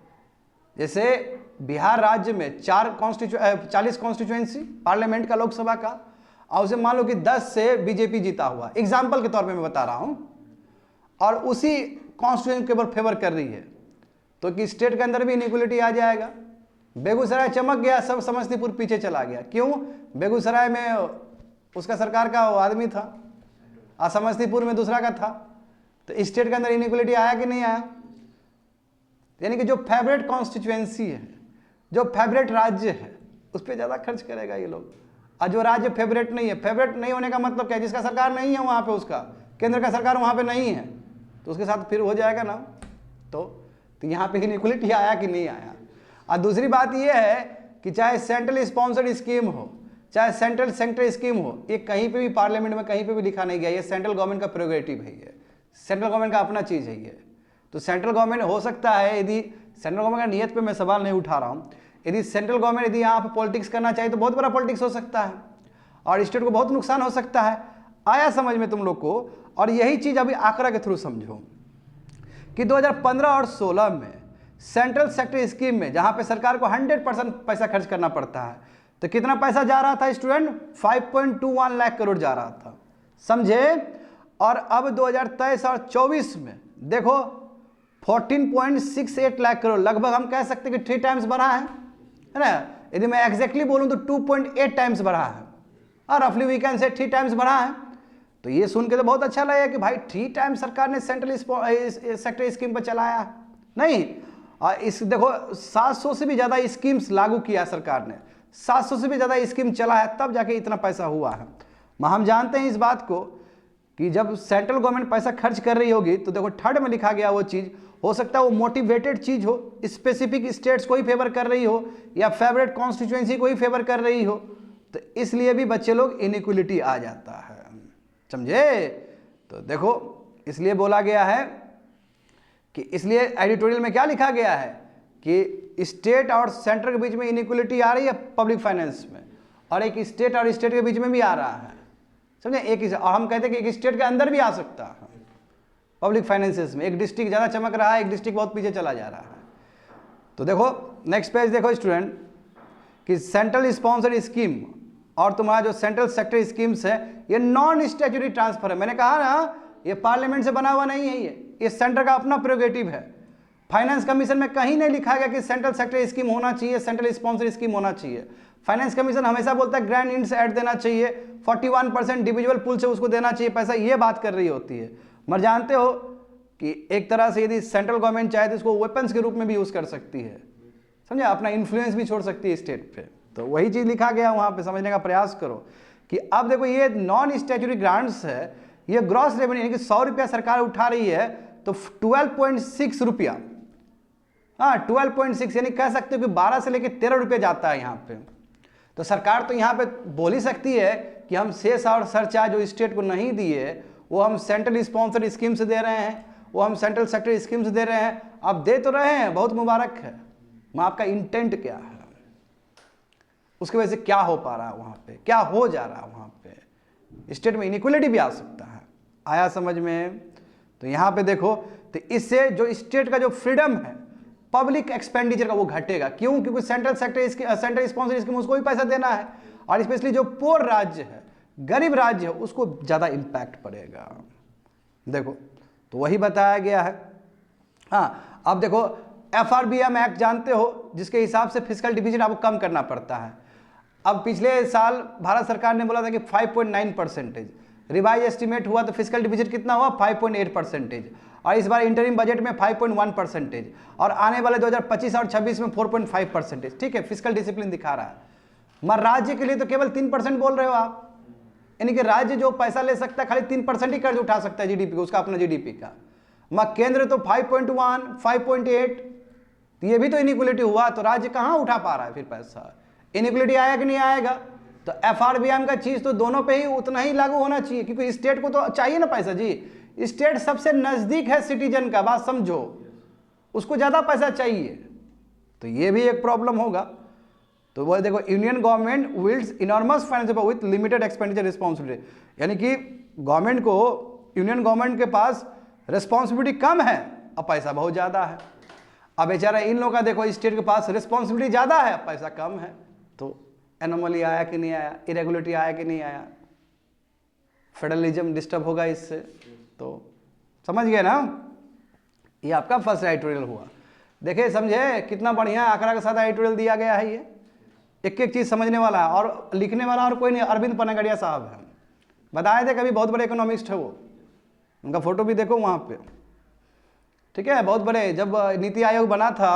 जैसे बिहार राज्य में 40 कॉन्स्टिट्यूएंसी पार्लियामेंट का, लोकसभा का, और उसे मान लो कि 10 से बीजेपी जीता हुआ, एग्जाम्पल के तौर पे मैं बता रहा हूं, और उसी कॉन्स्टिट्यूशन केवल फेवर कर रही है, तो कि स्टेट के अंदर भी इनइक्वलिटी आ जाएगा। बेगूसराय चमक गया, सब समस्तीपुर पीछे चला गया। क्यों? बेगूसराय में उसका सरकार का आदमी था और समस्तीपुर में दूसरा का था, तो स्टेट के अंदर इनइक्वलिटी आया कि नहीं आया? यानी कि जो फेवरेट कॉन्स्टिट्यूएंसी है, जो फेवरेट राज्य है, उस पर ज़्यादा खर्च करेगा ये लोग। और जो राज्य फेवरेट नहीं है, फेवरेट नहीं होने का मतलब क्या है? जिसका सरकार नहीं है वहाँ पे, उसका केंद्र का सरकार वहाँ पे नहीं है, तो उसके साथ फिर हो जाएगा ना। तो यहाँ पे इनइक्वलिटी आया कि नहीं आया? और दूसरी बात ये है कि चाहे सेंट्रल स्पॉन्सर्ड स्कीम हो, चाहे सेंट्रल सेक्टर स्कीम हो, ये कहीं पे भी पार्लियामेंट में कहीं पे भी लिखा नहीं गया ये सेंट्रल गवर्नमेंट का प्रेरोगेटिव है, ये सेंट्रल गवर्नमेंट का अपना चीज़ है ये। तो सेंट्रल गवर्नमेंट हो सकता है, यदि सेंट्रल गवर्नमेंट का नियत पे मैं सवाल नहीं उठा रहा हूँ, यदि सेंट्रल गवर्नमेंट यदि यहाँ पर पॉलिटिक्स करना चाहिए तो बहुत बड़ा पॉलिटिक्स हो सकता है और स्टेट को बहुत नुकसान हो सकता है। आया समझ में तुम लोग को? और यही चीज़ अभी आंकड़ा के थ्रू समझो कि 2015 और 16 में सेंट्रल सेक्टर स्कीम में जहाँ पे सरकार को 100% पैसा खर्च करना पड़ता है, तो कितना पैसा जा रहा था स्टूडेंट? 5.21 लाख करोड़ जा रहा था, समझे? और अब 2023 और 24 में देखो 14.68 लाख करोड़, लगभग हम कह सकते हैं कि 3 टाइम्स बढ़ा है ना? यदि मैं एग्जैक्टली बोलूं तो 2.8 टाइम्स बढ़ा है, और रफली वी कैन से 3 टाइम्स बढ़ा है। तो ये सुन के तो बहुत अच्छा लगेगा कि भाई 3 टाइम्स सरकार ने सेंट्रल सेक्टर स्कीम पर चलाया नहीं। इस देखो 700 से भी ज़्यादा स्कीम्स लागू किया सरकार ने, 700 से भी ज़्यादा स्कीम चला है, तब जाके इतना पैसा हुआ है। हम जानते हैं इस बात को कि जब सेंट्रल गवर्नमेंट पैसा खर्च कर रही होगी तो देखो थर्ड में लिखा गया वो चीज़, हो सकता है वो मोटिवेटेड चीज़ हो, स्पेसिफिक स्टेट्स को ही फेवर कर रही हो या फेवरेट कॉन्स्टिट्यूएंसी को ही फेवर कर रही हो, तो इसलिए भी बच्चे लोग इनइक्वलिटी आ जाता है, समझे? तो देखो इसलिए बोला गया है कि, इसलिए एडिटोरियल में क्या लिखा गया है कि स्टेट और सेंटर के बीच में इनइक्वलिटी आ रही है पब्लिक फाइनेंस में, और एक स्टेट और स्टेट के बीच में भी आ रहा है, समझे? एक और हम कहते हैं कि एक स्टेट के अंदर भी आ सकता है पब्लिक फाइनेंसेस में, एक डिस्ट्रिक्ट ज़्यादा चमक रहा है, एक डिस्ट्रिक्ट बहुत पीछे चला जा रहा है। तो देखो नेक्स्ट पेज देखो स्टूडेंट कि सेंट्रल स्पॉन्सर्ड स्कीम और तुम्हारा जो सेंट्रल सेक्टर स्कीम्स है ये नॉन स्टैट्यूटरी ट्रांसफर है। मैंने कहा ना ये पार्लियामेंट से बना हुआ नहीं है, ये सेंटर का अपना प्रेरोगेटिव है। फाइनेंस कमीशन में कहीं नहीं लिखा गया कि सेंट्रल सेक्टर स्कीम होना चाहिए, सेंट्रल स्पॉन्सर्ड स्कीम होना चाहिए। फाइनेंस कमीशन हमेशा बोलता है ग्रैंड इंड्स ऐड देना चाहिए, 41% इंडिविजुअल पूल से उसको देना चाहिए पैसा, ये बात कर रही होती है। मगर जानते हो कि एक तरह से यदि सेंट्रल गवर्नमेंट चाहे तो इसको वेपन्स के रूप में भी यूज़ कर सकती है, समझे? अपना इन्फ्लुएंस भी छोड़ सकती है स्टेट पे। तो वही चीज़ लिखा गया वहाँ पे, समझने का प्रयास करो कि अब देखो ये नॉन स्टैट्यूटरी ग्रांट्स है, ये ग्रॉस रेवेन्यू यानी कि 100 रुपया सरकार उठा रही है तो 12.6 रुपया, हाँ 12.6 यानी कह सकते हो कि 12 से लेकर 13 रुपये जाता है यहाँ पे। तो सरकार तो यहाँ पे बोल ही सकती है कि हम शेष और सरचार्ज जो स्टेट को नहीं दिए वो हम सेंट्रल स्पॉन्सर्ड स्कीम से दे रहे हैं, वो हम सेंट्रल सेक्टर स्कीम से दे रहे हैं। अब दे तो रहे हैं, बहुत मुबारक है, मैं आपका इंटेंट क्या है, उसकी वजह से क्या हो पा रहा है वहाँ पे, क्या हो जा रहा है वहाँ पे, स्टेट में इनइक्वलिटी भी आ सकता है। आया समझ में? तो यहाँ पे देखो, तो इससे जो स्टेट का जो फ्रीडम है पब्लिक एक्सपेंडिचर का वो घटेगा। क्यों? क्योंकि सेंट्रल स्पॉन्सर स्कीम उसको भी पैसा देना है, और स्पेशली जो पोर राज्य है, गरीब राज्य है, उसको ज़्यादा इम्पैक्ट पड़ेगा। देखो तो वही बताया गया है। हाँ अब देखो FRBM एक्ट जानते हो, जिसके हिसाब से फिस्कल डिफिसिट आपको कम करना पड़ता है। अब पिछले साल भारत सरकार ने बोला था कि 5.9%, रिवाइज एस्टिमेट हुआ तो फिस्कल डिफिसिट कितना हुआ? 5.8%, और इस बार इंटरिम बजट में 5.1%, और आने वाले 2025 और 26 में 4.5%। ठीक है, फिस्कल डिसिप्लिन दिखा रहा है। मगर राज्य के लिए तो केवल 3% बोल रहे हो आप, यानी कि राज्य जो पैसा ले सकता है खाली 3% ही कर्ज उठा सकता है जीडीपी का, उसका अपना जीडीपी का। मगर केंद्र तो 5.1, 5.8, तो ये भी तो इनइक्वलिटी हुआ, तो राज्य कहाँ उठा पा रहा है फिर पैसा? इनइक्वलिटी आया कि नहीं आएगा? तो FRBM का चीज़ तो दोनों पे ही उतना ही लागू होना चाहिए, क्योंकि स्टेट को तो चाहिए ना पैसा जी। स्टेट सबसे नज़दीक है सिटीजन का, बात समझो, उसको ज़्यादा पैसा चाहिए, तो ये भी एक प्रॉब्लम होगा। तो वो देखो, union government wields enormous financial with limited expenditure responsibility, यानी कि गवर्नमेंट को, यूनियन गवर्नमेंट के पास रिस्पॉन्सिबिलिटी कम है और पैसा बहुत ज़्यादा है। अब बेचारा इन लोगों का देखो, स्टेट के पास रिस्पॉन्सिबिलिटी ज़्यादा है, पैसा कम है, तो एनोमली आया कि नहीं आया, इरेगुलरिटी आया कि नहीं आया, फेडरलिज्म डिस्टर्ब होगा इससे। तो समझ गए ना? ये आपका फर्स्ट एडिटोरियल हुआ। देखिए समझे कितना बढ़िया आंकड़ा के साथ एडिटोरियल दिया गया है। ये एक एक चीज़ समझने वाला है और लिखने वाला और कोई नहीं, अरविंद पनागड़िया साहब हैं, बताए थे कभी, बहुत बड़े इकोनॉमिस्ट है वो, उनका फोटो भी देखो वहाँ पे, ठीक है, बहुत बड़े। जब नीति आयोग बना था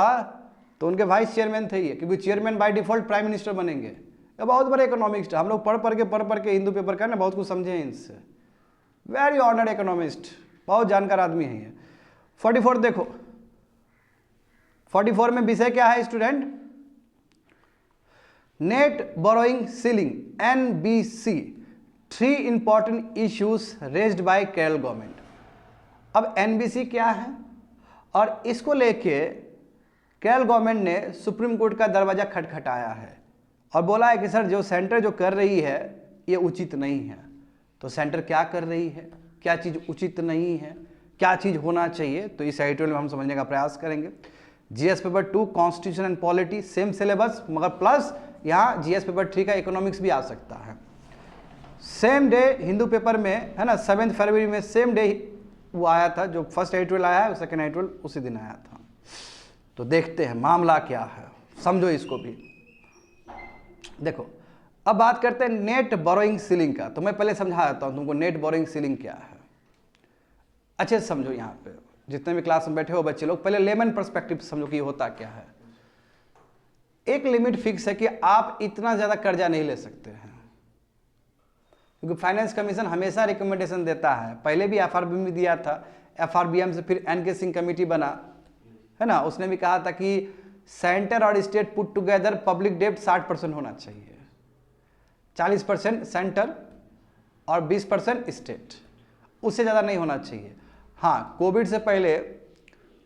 तो उनके वाइस चेयरमैन थे ये, क्योंकि chairman by default prime minister बनेंगे। ये बहुत बड़े इकोनॉमिस्ट, हम लोग पढ़ के हिंदू पेपर का ना बहुत कुछ समझे हैं इनसे। वेरी ऑनर्ड इकोनॉमिस्ट, बहुत जानकार आदमी है ये। 44 देखो, 44 में विषय क्या है student? Net borrowing ceiling NBC, 3 important issues raised bye Kerala government. अब NBC क्या है और इसको लेके केरल गवर्नमेंट ने सुप्रीम कोर्ट का दरवाजा खटखटाया है और बोला है कि सर जो सेंटर जो कर रही है ये उचित नहीं है। तो सेंटर क्या कर रही है, क्या चीज़ उचित नहीं है, क्या चीज़ होना चाहिए, तो इस एडिटोरियल में हम समझने का प्रयास करेंगे। GS paper 2 constitution and polity same syllabus, मगर प्लस यहाँ GS पेपर 3 का इकोनॉमिक्स भी आ सकता है। सेम डे हिंदू पेपर में है ना, 7 फरवरी में सेम डे वो आया था, जो फर्स्ट एडिटोरियल आया है सेकेंड एडिटोरियल उसी दिन आया था। तो देखते हैं मामला क्या है, समझो इसको भी। देखो अब बात करते हैं नेट बोरोइंग सीलिंग का। तो मैं पहले समझा देता हूं तुमको नेट बोरोइंग सीलिंग क्या है, अच्छे से समझो। यहाँ पे जितने भी क्लास में बैठे हो बच्चे लोग, पहले लेमन पर्सपेक्टिव समझो कि होता क्या है। एक लिमिट फिक्स है कि आप इतना ज्यादा कर्जा नहीं ले सकते हैं, क्योंकि फाइनेंस कमीशन हमेशा रिकमेंडेशन देता है, पहले भी FRBM में दिया था, FRBM से फिर NK सिंह कमेटी बना है ना, उसने भी कहा था कि सेंटर और स्टेट पुट टुगेदर पब्लिक डेब्ट 60% होना चाहिए, 40% सेंटर और 20% स्टेट, उससे ज़्यादा नहीं होना चाहिए। हाँ, कोविड से पहले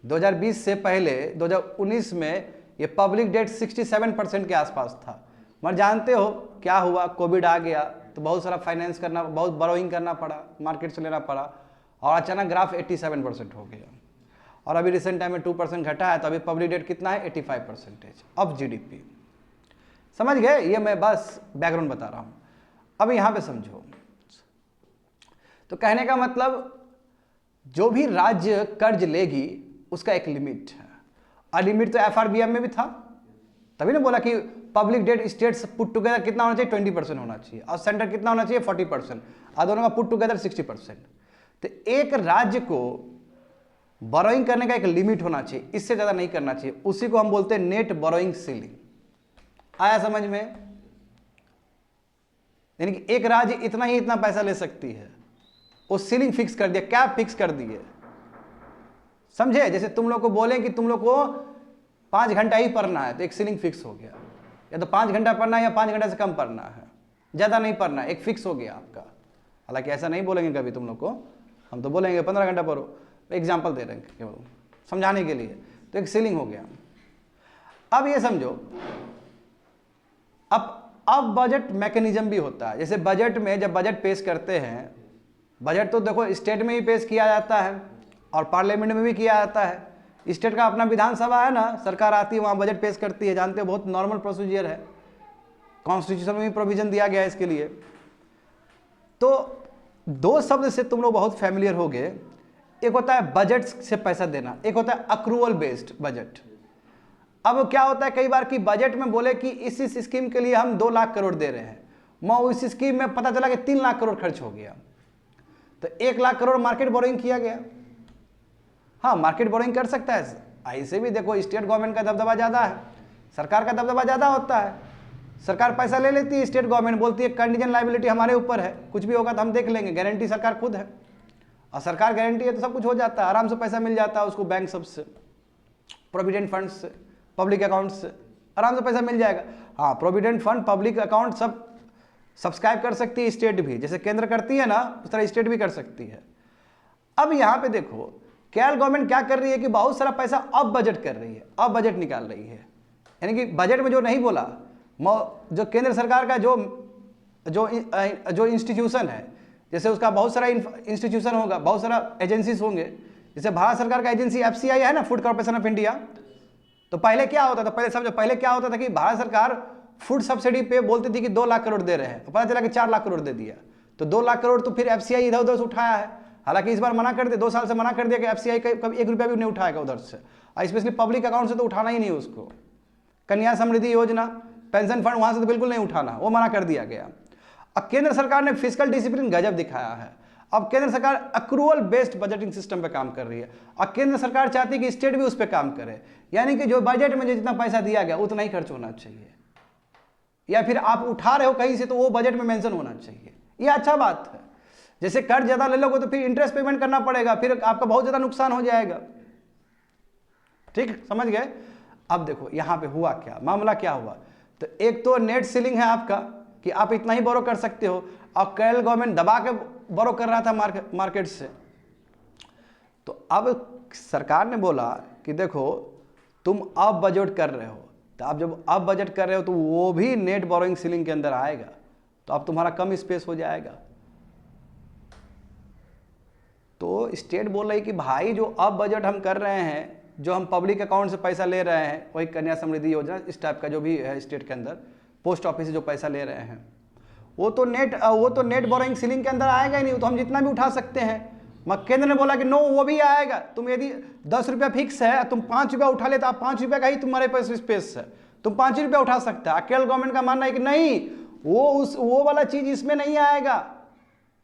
2020 से पहले 2019 में ये पब्लिक डेट 67% के आसपास था, मगर जानते हो क्या हुआ, कोविड आ गया तो बहुत सारा फाइनेंस करना, बहुत बोरोइंग करना पड़ा, मार्केट से लेना पड़ा और अचानक ग्राफ 87% हो गया। और अभी रिसेंट टाइम में 2% घटा है, तो अभी पब्लिक डेट कितना है 85% ऑफ GDP। समझ गए, ये मैं बस बैकग्राउंड बता रहा हूँ। अब यहाँ पे समझो, तो कहने का मतलब जो भी राज्य कर्ज लेगी उसका एक लिमिट है, और लिमिट तो FRBM में भी था, तभी ना बोला कि public debt states put together कितना होना चाहिए 20% होना चाहिए, और सेंटर कितना होना चाहिए 40%, और दोनों का पुट टुगेदर 60%। तो एक राज्य को बोरोइंग करने का एक लिमिट होना चाहिए, इससे ज़्यादा नहीं करना चाहिए, उसी को हम बोलते हैं नेट बोरोइंग सीलिंग। आया समझ में? यानी कि एक राज्य इतना ही इतना पैसा ले सकती है, वो सीलिंग फिक्स कर दिया, कैप फिक्स कर दिए। समझे? जैसे तुम लोग को बोलें कि तुम लोग को 5 घंटा ही पढ़ना है, तो एक सीलिंग फिक्स हो गया, या तो 5 घंटा पढ़ना है या 5 घंटा से कम पढ़ना है, ज़्यादा नहीं पढ़ना है, एक फिक्स हो गया आपका। हालांकि ऐसा नहीं बोलेंगे कभी तुम लोग को, हम तो बोलेंगे 15 घंटा पढ़ो, एग्जाम्पल दे रहे हैं केवल समझाने के लिए, तो एक सीलिंग हो गया। अब ये समझो, अब बजट मैकेनिज्म भी होता है। जैसे बजट में जब बजट पेश करते हैं, बजट तो देखो स्टेट में ही पेश किया जाता है और पार्लियामेंट में भी किया जाता है। स्टेट का अपना विधानसभा है ना, सरकार आती है वहाँ बजट पेश करती है, जानते हो बहुत नॉर्मल प्रोसीजर है, कॉन्स्टिट्यूशन में भी प्रोविजन दिया गया है इसके लिए। तो 2 शब्द से तुम लोग बहुत फैमिलियर हो गए, एक होता है बजट से पैसा देना, एक होता है अक्रूवल बेस्ड बजट। अब क्या होता है कई बार कि बजट में बोले कि इस स्कीम के लिए हम 2 लाख करोड़ दे रहे हैं, मैं उस स्कीम में पता चला कि 3 लाख करोड़ खर्च हो गया, तो 1 लाख करोड़ मार्केट बोरोइंग किया गया। हाँ, मार्केट बोरोइंग कर सकता है, ऐसे भी देखो स्टेट गवर्नमेंट का दबदबा ज़्यादा है, सरकार का दबदबा ज़्यादा होता है, सरकार पैसा ले लेती है, स्टेट गवर्नमेंट बोलती है कंटीजेंट लायबिलिटी हमारे ऊपर है, कुछ भी होगा तो हम देख लेंगे, गारंटी सरकार खुद है, और सरकार गारंटी है तो सब कुछ हो जाता है, आराम से पैसा मिल जाता है उसको, बैंक सबसे, प्रोविडेंट फंड से, पब्लिक अकाउंट से आराम से पैसा मिल जाएगा। हाँ, प्रोविडेंट फंड, पब्लिक अकाउंट सब सब्सक्राइब कर सकती है स्टेट भी, जैसे केंद्र करती है ना उस तरह स्टेट भी कर सकती है। अब यहाँ पे देखो केरल गवर्नमेंट क्या कर रही है कि बहुत सारा पैसा अब बजट कर रही है, अब बजट निकाल रही है, यानी कि बजट में जो नहीं बोला, जो केंद्र सरकार का जो इंस्टीट्यूशन है, जैसे उसका बहुत सारा इंस्टीट्यूशन होगा, बहुत सारा एजेंसीज होंगे, जैसे भारत सरकार का एजेंसी FCI है ना, फूड कॉर्पोरेशन ऑफ इंडिया। तो पहले क्या होता था, पहले क्या होता था कि भारत सरकार फूड सब्सिडी पे बोलती थी कि 2 लाख करोड़ दे रहे हैं, तो पता चला कि 4 लाख करोड़ दे दिया, तो 2 लाख करोड़ तो फिर FCI इधर उधर से उठाया है, हालांकि इस बार मना कर दिया, 2 साल से मना कर दिया कि एफसीआई कभी 1 रुपया भी नहीं उठाएगा उधर से, स्पेशली पब्लिक अकाउंट से तो उठाना ही नहीं उसको। कन्या समृद्धि योजना, पेंशन फंड, वहां से तो बिल्कुल नहीं उठाना, वो मना कर दिया गया। अब केंद्र सरकार ने फिस्कल डिसिप्लिन गजब दिखाया है। अब केंद्र सरकार अक्रूवल बेस्ड बजटिंग सिस्टम पे काम कर रही है। अब केंद्र सरकार चाहती है कि स्टेट भी उस पर काम करे, यानी कि जो बजट में जितना पैसा दिया गया उतना ही खर्च होना चाहिए, या फिर आप उठा रहे हो कहीं से तो वो बजट में मेंशन होना चाहिए। ये अच्छा बात है। जैसे कर्ज ज्यादा ले लोगे तो फिर इंटरेस्ट पेमेंट करना पड़ेगा, फिर आपका बहुत ज्यादा नुकसान हो जाएगा। ठीक, समझ गए। अब देखो यहां पे हुआ क्या, मामला क्या हुआ। तो एक तो नेट सीलिंग है आपका कि आप इतना ही बोरो कर सकते हो, और केरल गवर्नमेंट दबा के बोरो कर रहा था मार्केट से। तो अब सरकार ने बोला कि देखो तुम अब बजट कर रहे हो, तो आप जब अब बजट कर रहे हो तो वो भी नेट बोरोइंग सीलिंग के अंदर आएगा, तो अब तुम्हारा कम स्पेस हो जाएगा। तो स्टेट बोल रही कि भाई जो अब बजट हम कर रहे हैं, जो हम पब्लिक अकाउंट से पैसा ले रहे हैं, वही कन्या समृद्धि योजना इस टाइप का जो भी है स्टेट के अंदर, पोस्ट ऑफिस से जो पैसा ले रहे हैं, वो तो नेट बोरोइंग सीलिंग के अंदर आएगा ही नहीं, तो हम जितना भी उठा सकते हैं। मगर केंद्र ने बोला कि नो, वो भी आएगा। तुम यदि 10 रुपया फिक्स है, तुम 5 रुपया उठा ले, तो आप 5 रुपया का ही तुम्हारे पास स्पेस है, तुम 5 रुपया उठा सकते हैं। केरल गवर्नमेंट का मानना है कि नहीं, वो वाला चीज इसमें नहीं आएगा।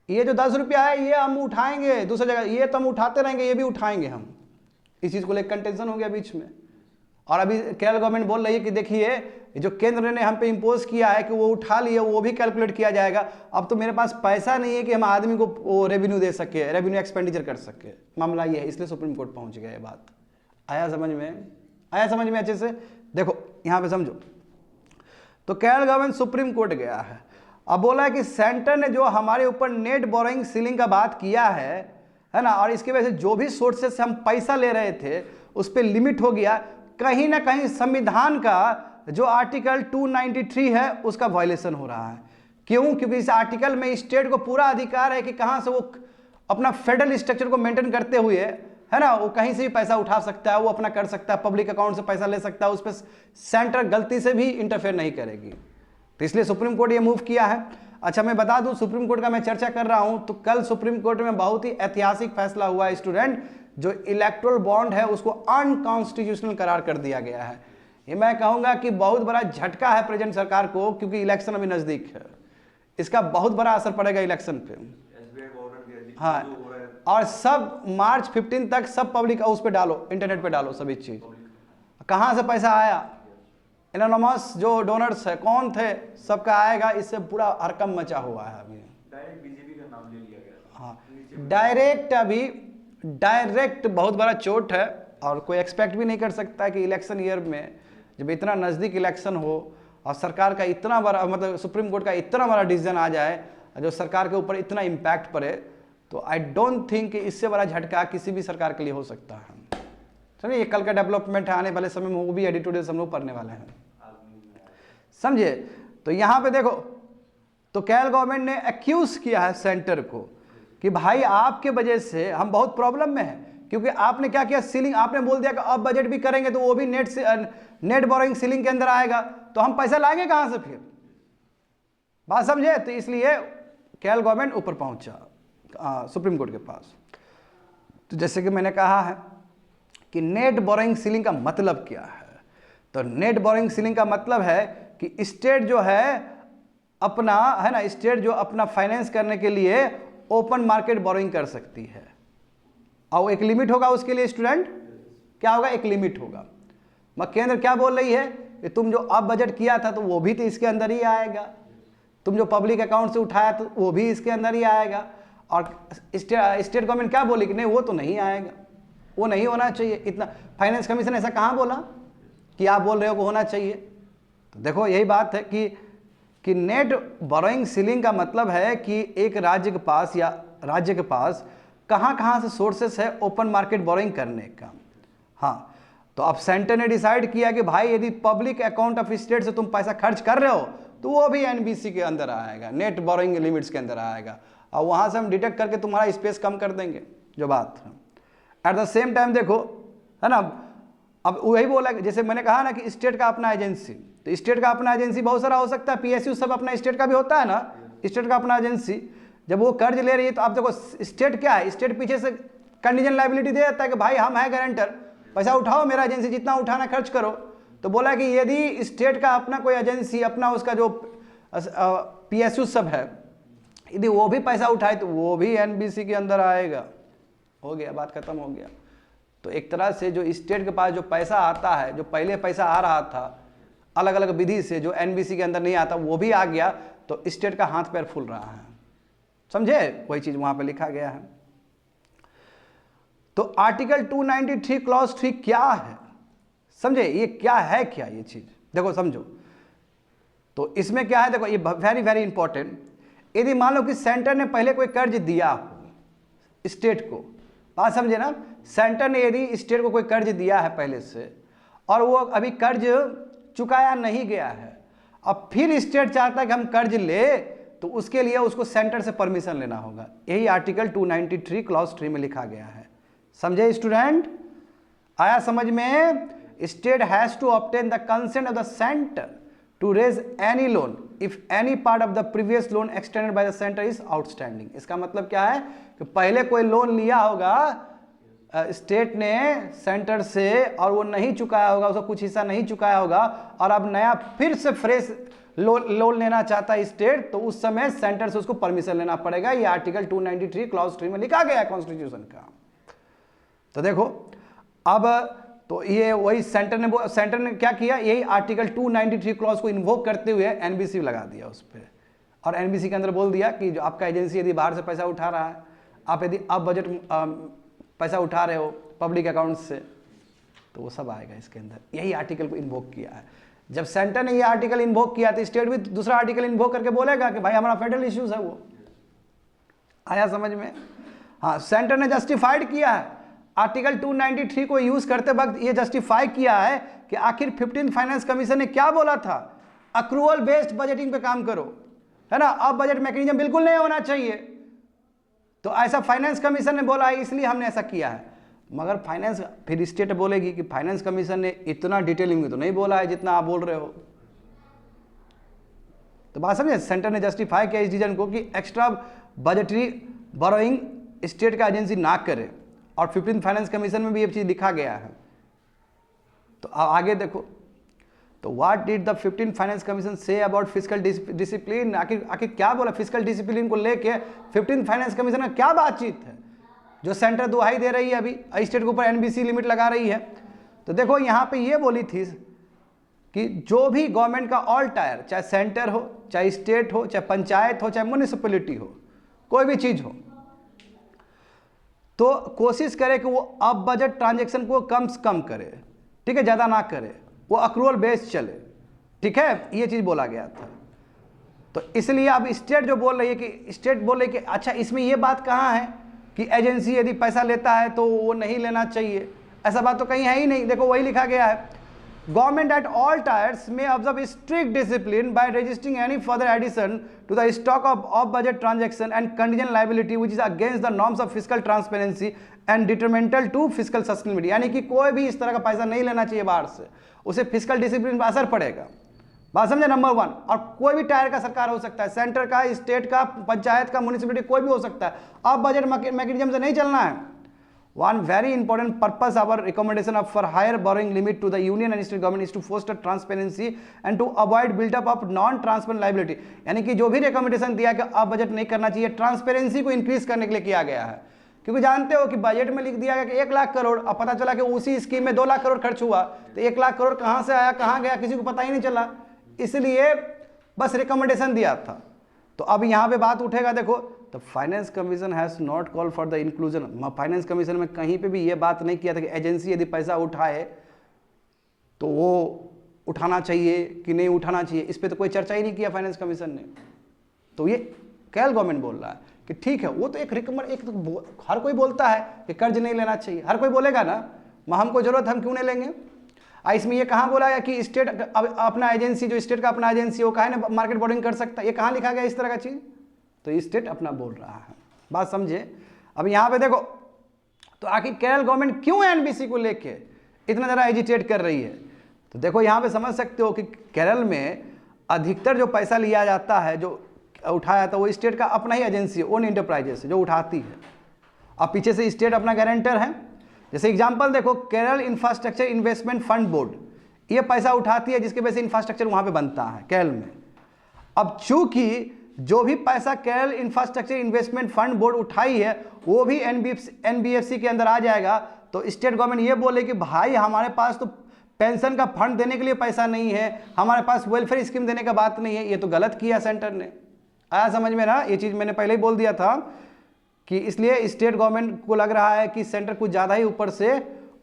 ये जो 10 रुपया है ये हम उठाएंगे दूसरी जगह, ये तो हम उठाते रहेंगे, ये भी उठाएंगे हम। इस चीज को लेकर कंटेंशन हो गया बीच में। और अभी केरल गवर्नमेंट बोल रही है कि देखिए जो केंद्र ने हम पे इंपोज किया है कि वो उठा लिए, वो भी कैलकुलेट किया जाएगा। अब तो मेरे पास पैसा नहीं है कि हम आदमी को वो रेवेन्यू दे सके, रेवेन्यू एक्सपेंडिचर कर सके। मामला ये है, इसलिए सुप्रीम कोर्ट पहुंच गया। ये बात आया समझ में? आया समझ में अच्छे से? देखो यहां पे समझो। तो केरल गवर्नमेंट सुप्रीम कोर्ट गया है, अब बोला है कि सेंटर ने जो हमारे ऊपर नेट बोरोइंग सीलिंग का बात किया है ना, और इसकी वजह से जो भी सोर्सेस से हम पैसा ले रहे थे उस पर लिमिट हो गया। कहीं ना कहीं संविधान का जो आर्टिकल 293 है उसका वायलेशन हो रहा है। क्यों? क्योंकि इस आर्टिकल में स्टेट को पूरा अधिकार है कि कहां से वो अपना फेडरल स्ट्रक्चर को मेंटेन करते हुए, है ना, वो कहीं से भी पैसा उठा सकता है, वो अपना कर सकता है, पब्लिक अकाउंट से पैसा ले सकता है, उस पर सेंटर गलती से भी इंटरफेयर नहीं करेगी। तो इसलिए सुप्रीम कोर्ट ये मूव किया है। अच्छा मैं बता दूं, सुप्रीम कोर्ट का मैं चर्चा कर रहा हूं तो कल सुप्रीम कोर्ट में बहुत ही ऐतिहासिक फैसला हुआ है स्टूडेंट। जो इलेक्टोरल बॉन्ड है उसको अनकॉन्स्टिट्यूशनल करार कर दिया गया है। ये मैं कहूंगा कि बहुत बड़ा झटका है प्रेजेंट सरकार को, क्योंकि इलेक्शन अभी नजदीक है, इसका बहुत बड़ा असर पड़ेगा इलेक्शन पे। हाँ, और सब मार्च 15 तक सब पब्लिक उस पे डालो, इंटरनेट पे डालो सभी चीज, कहां से पैसा आया, एनोनिमस जो डोनर्स है कौन थे, सबका आएगा। इससे पूरा हरकम मचा हुआ है अभी। डायरेक्ट बीजेपी का नाम ले लिया गया। हाँ, डायरेक्ट बहुत बड़ा चोट है, और कोई एक्सपेक्ट भी नहीं कर सकता कि इलेक्शन ईयर में जब इतना नज़दीक इलेक्शन हो और सरकार का इतना बड़ा, मतलब सुप्रीम कोर्ट का इतना बड़ा डिसीजन आ जाए जो सरकार के ऊपर इतना इम्पैक्ट पड़े, तो आई डोंट थिंक कि इससे बड़ा झटका किसी भी सरकार के लिए हो सकता है। समझिए, ये कल का डेवलपमेंट है, आने वाले समय में वो भी एडिटोरियल हम लोग पढ़ने वाले हैं, समझे। तो यहाँ पे देखो, तो केरल गवर्नमेंट ने एक्यूज किया है सेंटर को कि भाई आपके वजह से हम बहुत प्रॉब्लम में हैं, क्योंकि आपने क्या किया, सीलिंग आपने बोल दिया कि अब बजट भी करेंगे तो वो भी नेट बोरोइंग सीलिंग के अंदर आएगा, तो हम पैसा लाएंगे कहां से फिर? बात समझे? तो इसलिए केरल गवर्नमेंट ऊपर पहुंचा सुप्रीम कोर्ट के पास। तो जैसे कि मैंने कहा है कि नेट बोरोइंग सीलिंग का मतलब क्या है, तो नेट बोरोइंग सीलिंग का मतलब है कि स्टेट जो है अपना, है ना, स्टेट जो अपना फाइनेंस करने के लिए ओपन मार्केट बोरोइंग कर सकती है, और एक लिमिट होगा उसके लिए। स्टूडेंट क्या होगा? एक लिमिट होगा। मगर केंद्र क्या बोल रही है कि तुम जो अब बजट किया था तो वो भी तो इसके अंदर ही आएगा, तुम जो पब्लिक अकाउंट से उठाया तो वो भी इसके अंदर ही आएगा। और स्टेट गवर्नमेंट क्या बोली कि नहीं, वो तो नहीं आएगा, वो नहीं होना चाहिए। इतना फाइनेंस कमीशन ऐसा कहाँ बोला कि आप बोल रहे हो कि होना चाहिए? तो देखो यही बात है कि नेट बोरोइंग सीलिंग का मतलब है कि एक राज्य के पास या राज्य के पास कहाँ से सोर्सेस है ओपन मार्केट बोरोइंग करने का। हाँ, तो अब सेंटर ने डिसाइड किया कि भाई यदि पब्लिक अकाउंट ऑफ स्टेट से तुम पैसा खर्च कर रहे हो तो वो भी एनबीसी के अंदर आएगा, नेट बोरोइंग लिमिट्स के अंदर आएगा, और वहाँ से हम डिटेक्ट करके तुम्हारा स्पेस कम कर देंगे, जो बात है। एट द सेम टाइम देखो, है ना, अब वही बोला, जैसे मैंने कहा ना कि स्टेट का अपना एजेंसी, तो स्टेट का अपना एजेंसी बहुत सारा हो सकता है, पीएसयू सब अपना स्टेट का भी होता है ना, स्टेट का अपना एजेंसी। जब वो कर्ज ले रही है तो आप देखो स्टेट क्या है, स्टेट पीछे से कंडीशन लायबिलिटी दे देता है कि भाई हम हैं गारंटर, पैसा उठाओ, मेरा एजेंसी जितना उठाना खर्च करो। तो बोला कि यदि स्टेट का अपना कोई एजेंसी, अपना उसका जो PSU सब है, यदि वो भी पैसा उठाए तो वो भी NBC के अंदर आएगा। हो गया, बात खत्म हो गया। तो एक तरह से जो स्टेट के पास जो पैसा आता है, जो पहले पैसा आ रहा था अलग अलग विधि से, जो NBC के अंदर नहीं आता, वो भी आ गया, तो स्टेट का हाथ पैर फूल रहा है। समझे? वही चीज वहां पे लिखा गया है। तो आर्टिकल 293 क्लॉज 3 क्या है, समझे? ये क्या है, क्या ये चीज देखो समझो। तो इसमें क्या है देखो, ये वेरी वेरी इंपॉर्टेंट। यदि मान लो कि सेंटर ने पहले कोई कर्ज दिया हो स्टेट को, बात समझे ना, सेंटर ने यदि स्टेट को कोई कर्ज दिया है पहले से और वो अभी कर्ज चुकाया नहीं गया है, अब फिर स्टेट चाहता है कि हम कर्ज ले, तो उसके लिए उसको सेंटर से परमिशन लेना होगा। यही आर्टिकल 293 क्लॉज 3 में लिखा गया है। समझे स्टूडेंट? आया समझ में? State has to obtain the consent of the centre to raise any loan if any part of the previous loan extended by the centre is outstanding. इसका मतलब क्या है कि पहले कोई लोन लिया होगा स्टेट ने सेंटर से और वो नहीं चुकाया होगा, उसका कुछ हिस्सा नहीं चुकाया होगा, और अब नया फिर से फ्रेश लोन लेना चाहता है स्टेट, तो उस समय सेंटर से उसको परमिशन लेना पड़ेगा। ये आर्टिकल 293 क्लॉज 3 में लिखा गया है कॉन्स्टिट्यूशन का। तो देखो अब तो ये वही सेंटर ने क्या किया, यही आर्टिकल 293 क्लॉज को इन्वोक करते हुए NBC लगा दिया उस पर, और NBC के अंदर बोल दिया कि जो आपका एजेंसी यदि बाहर से पैसा उठा रहा है, आप यदि अब बजट पैसा उठा रहे हो पब्लिक अकाउंट से, तो वो सब आएगा इसके अंदर। यही आर्टिकल को इन्वोक किया है। जब सेंटर ने ये आर्टिकल इन्वोक किया तो स्टेट भी दूसरा आर्टिकल इन्वोक करके बोलेगा कि भाई हमारा फेडरल इश्यूज है वो। आया समझ में? हाँ, सेंटर ने जस्टिफाइड किया है आर्टिकल 293 को यूज करते वक्त, ये जस्टिफाई किया है कि आखिर 15th फाइनेंस कमीशन ने क्या बोला था, अक्रूवल बेस्ड बजटिंग पे काम करो, है ना, अब बजट मैकेनिज्म बिल्कुल नहीं होना चाहिए। तो ऐसा फाइनेंस कमीशन ने बोला है, इसलिए हमने ऐसा किया है। मगर फाइनेंस, फिर स्टेट बोलेगी कि फाइनेंस कमीशन ने इतना डिटेलिंग में तो नहीं बोला है जितना आप बोल रहे हो। तो बात समझे? सेंटर ने जस्टिफाई किया इस डिसीजन को कि एक्स्ट्रा बजटरी बोरोइंग स्टेट का एजेंसी ना करे, और 15th फाइनेंस कमीशन में भी ये चीज लिखा गया है। तो आगे देखो, तो what did the 15th finance commission say about fiscal discipline. आखिर क्या बोला फिस्कल डिसिप्लिन को लेके 15th फाइनेंस कमीशन का क्या बातचीत है, जो सेंटर दुहाई दे रही है अभी स्टेट के ऊपर NBC लिमिट लगा रही है। तो देखो यहाँ पे ये बोली थी कि जो भी गवर्नमेंट का ऑल टायर, चाहे सेंटर हो, चाहे स्टेट हो, चाहे पंचायत हो, चाहे म्यूनिसिपैलिटी हो, कोई भी चीज हो, तो कोशिश करे कि वो अब बजट ट्रांजैक्शन को कम से कम करे, ठीक है, ज़्यादा ना करे, वो अक्रूवल बेस चले, ठीक है, ये चीज़ बोला गया था। तो इसलिए अब स्टेट जो बोल रही है कि स्टेट बोल रही है कि अच्छा इसमें ये बात कहाँ है कि एजेंसी यदि पैसा लेता है तो वो नहीं लेना चाहिए, ऐसा बात तो कहीं है ही नहीं। देखो वही लिखा गया है, गवर्नमेंट एट ऑल टायर्स में observe strict discipline by registering any further addition to the stock of budget transaction and contingent liability which is against the norms of fiscal transparency and detrimental to fiscal sustainability. यानी कि कोई भी इस तरह का पैसा नहीं लेना चाहिए बाहर से, उसे फिस्कल डिसिप्लिन पर असर पड़ेगा। बात समझे? नंबर 1। और कोई भी टायर का सरकार हो सकता है, सेंटर का, स्टेट का, पंचायत का, म्यूनिसिपैलिटी, कोई भी हो सकता है। अब बजट मैकेनिज्म से नहीं चलना है। One very important purpose our recommendation of for higher borrowing limit to the union and state government is to foster transparency and to avoid build up of non-transparent liability। यानी कि जो भी recommendation दिया कि अब बजट नहीं करना चाहिए, ट्रांसपेरेंसी को इंक्रीज करने के लिए किया गया है। क्योंकि जानते हो कि बजट में लिख दिया गया कि 1 लाख करोड़, अब पता चला कि उसी स्कीम में 2 लाख करोड़ खर्च हुआ, तो 1 लाख करोड़ कहाँ से आया, कहाँ गया, किसी को पता ही नहीं चला। इसलिए बस रिकमेंडेशन दिया था। तो अब यहाँ पे बात उठेगा, देखो, तो finance commission has not call for the inclusion. Finance commission में कहीं पे भी ये बात नहीं किया था कि एजेंसी यदि पैसा उठाए तो वो उठाना चाहिए कि नहीं उठाना चाहिए, इस पर तो कोई चर्चा ही नहीं किया फाइनेंस कमीशन ने। तो ये केरल गवर्नमेंट बोल रहा है कि ठीक है, वो तो एक तो हर कोई बोलता है कि कर्ज नहीं लेना चाहिए, हर कोई बोलेगा ना, हमको जरूरत, हम क्यों नहीं लेंगे। इसमें ये कहाँ बोला है कि स्टेट अपना एजेंसी, जो स्टेट का अपना एजेंसी, वो कहा ना मार्केट बोर्डिंग कर सकता है, ये कहाँ लिखा गया इस तरह का चीज़। तो स्टेट अपना बोल रहा है, बात समझे। अब यहाँ पे देखो, तो आखिर केरल गवर्नमेंट क्यों NBC को लेके इतना ज़्यादा एजिटेट कर रही है। तो देखो यहाँ पे समझ सकते हो कि केरल में अधिकतर जो पैसा लिया जाता है, जो उठाया था वो स्टेट का अपना ही एजेंसी है, ओन इंटरप्राइजेस जो उठाती है, अब पीछे से स्टेट अपना गारंटर है। जैसे एग्जांपल देखो, Kerala infrastructure investment fund board, ये पैसा उठाती है जिसके वजह से इंफ्रास्ट्रक्चर वहाँ पे बनता है केरल में। अब चूंकि जो भी पैसा Kerala infrastructure investment fund board उठाई है वो भी एनबीएफसी के अंदर आ जाएगा, तो स्टेट गवर्नमेंट ये बोले कि भाई हमारे पास तो पेंशन का फंड देने के लिए पैसा नहीं है, हमारे पास वेलफेयर स्कीम देने का बात नहीं है, ये तो गलत किया सेंटर ने। आया समझ में ना, ये चीज़ मैंने पहले ही बोल दिया था कि इसलिए स्टेट गवर्नमेंट को लग रहा है कि सेंटर कुछ ज़्यादा ही ऊपर से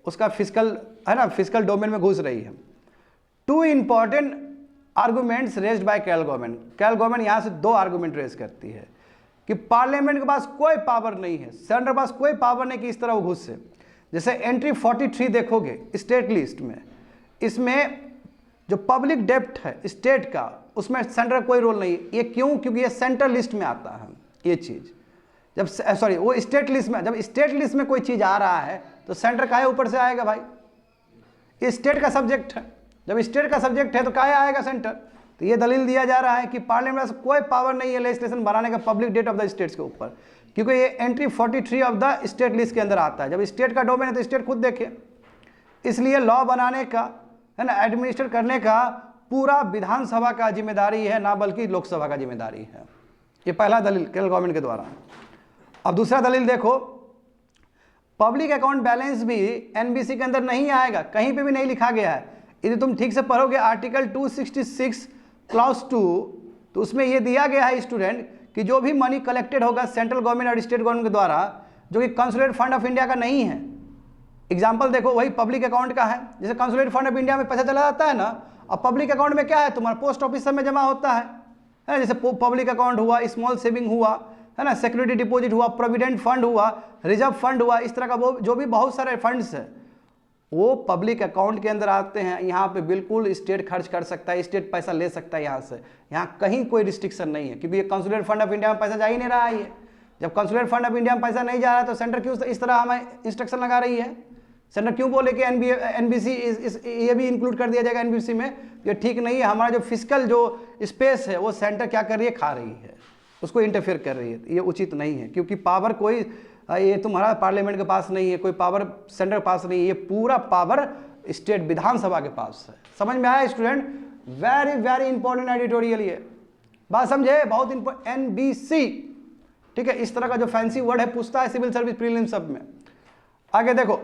उसका फिजिकल है ना, फिजिकल डोमेन में घुस रही है। Two important arguments raised bye Kerala government, Kerala government यहाँ से 2 आर्गूमेंट रेज करती है कि पार्लियामेंट के पास कोई पावर नहीं है, सेंटर के पास कोई पावर नहीं कि इस तरह वो घुस से। जैसे एंट्री 43 देखोगे स्टेट लिस्ट में, इसमें जो पब्लिक डेप्ट है स्टेट का उसमें सेंटर का कोई रोल नहीं है। ये क्यों? क्योंकि ये सेंट्रल लिस्ट में आता है ये चीज़। जब सॉरी वो स्टेट लिस्ट में, जब स्टेट लिस्ट में कोई चीज़ आ रहा है तो सेंटर काहे ऊपर से आएगा भाई? ये स्टेट का सब्जेक्ट है, जब स्टेट का सब्जेक्ट है तो काहे आएगा सेंटर? तो ये दलील दिया जा रहा है कि पार्लियामेंट में कोई पावर नहीं है लेजिस्लेशन बनाने का public debt of the states के ऊपर, क्योंकि ये entry 43 of the state list के अंदर आता है। जब स्टेट का डोमेन है तो स्टेट खुद देखे, इसलिए लॉ बनाने का है ना, एडमिनिस्ट्रेट करने का पूरा विधानसभा का जिम्मेदारी है, ना बल्कि लोकसभा का जिम्मेदारी है। ये पहला दलील केरल गवर्नमेंट के द्वारा। अब दूसरा दलील देखो, पब्लिक अकाउंट बैलेंस भी एनबीसी के अंदर नहीं आएगा, कहीं पे भी नहीं लिखा गया है। यदि तुम ठीक से पढ़ोगे आर्टिकल 266 क्लॉज 2, तो उसमें ये दिया गया है स्टूडेंट कि जो भी मनी कलेक्टेड होगा सेंट्रल गवर्नमेंट और स्टेट गवर्नमेंट के द्वारा, जो कि कंसोलिडेटेड फंड ऑफ इंडिया का नहीं है, एग्जाम्पल देखो वही पब्लिक अकाउंट का है। जैसे कंसोलिडेटेड फंड ऑफ इंडिया में पैसा चला जाता है ना, अब पब्लिक अकाउंट में क्या है, तुम्हारा पोस्ट ऑफिस सब में जमा होता है ना, जैसे पब्लिक अकाउंट हुआ, स्मॉल सेविंग हुआ है ना, सिक्योरिटी डिपॉजिट हुआ, प्रोविडेंट फंड हुआ, रिजर्व फंड हुआ, इस तरह का वो जो भी बहुत सारे फंड्स है वो पब्लिक अकाउंट के अंदर आते हैं। यहाँ पे बिल्कुल स्टेट खर्च कर सकता है, स्टेट पैसा ले सकता है यहाँ से, यहाँ कहीं कोई रिस्ट्रिक्शन नहीं है, क्योंकि ये कंसोलिडेटेड फंड ऑफ इंडिया में पैसा जा ही नहीं रहा है। ये जब कंसोलिडेटेड फंड ऑफ इंडिया में पैसा नहीं जा रहा है तो सेंटर क्यों इस तरह हमें इंस्ट्रक्शन लगा रही है? सेंटर क्यों बोले कि एनबीसी ये भी इंक्लूड कर दिया जाएगा एनबीसी में? ये ठीक नहीं है। हमारा जो फिजिकल जो स्पेस है वो सेंटर क्या कर रही है, खा रही है, उसको इंटरफेयर कर रही है। ये उचित नहीं है, क्योंकि पावर कोई ये तुम्हारा पार्लियामेंट के पास नहीं है, कोई पावर सेंटर के पास नहीं है, ये पूरा पावर स्टेट विधानसभा के पास है। समझ में आया student? Very very important editorial, ये बात समझे, बहुत इंपॉर्टेंट। एनबीसी, ठीक है, इस तरह का जो फैंसी वर्ड है पूछता है सिविल सर्विस प्रीलिम सब में। आगे देखो,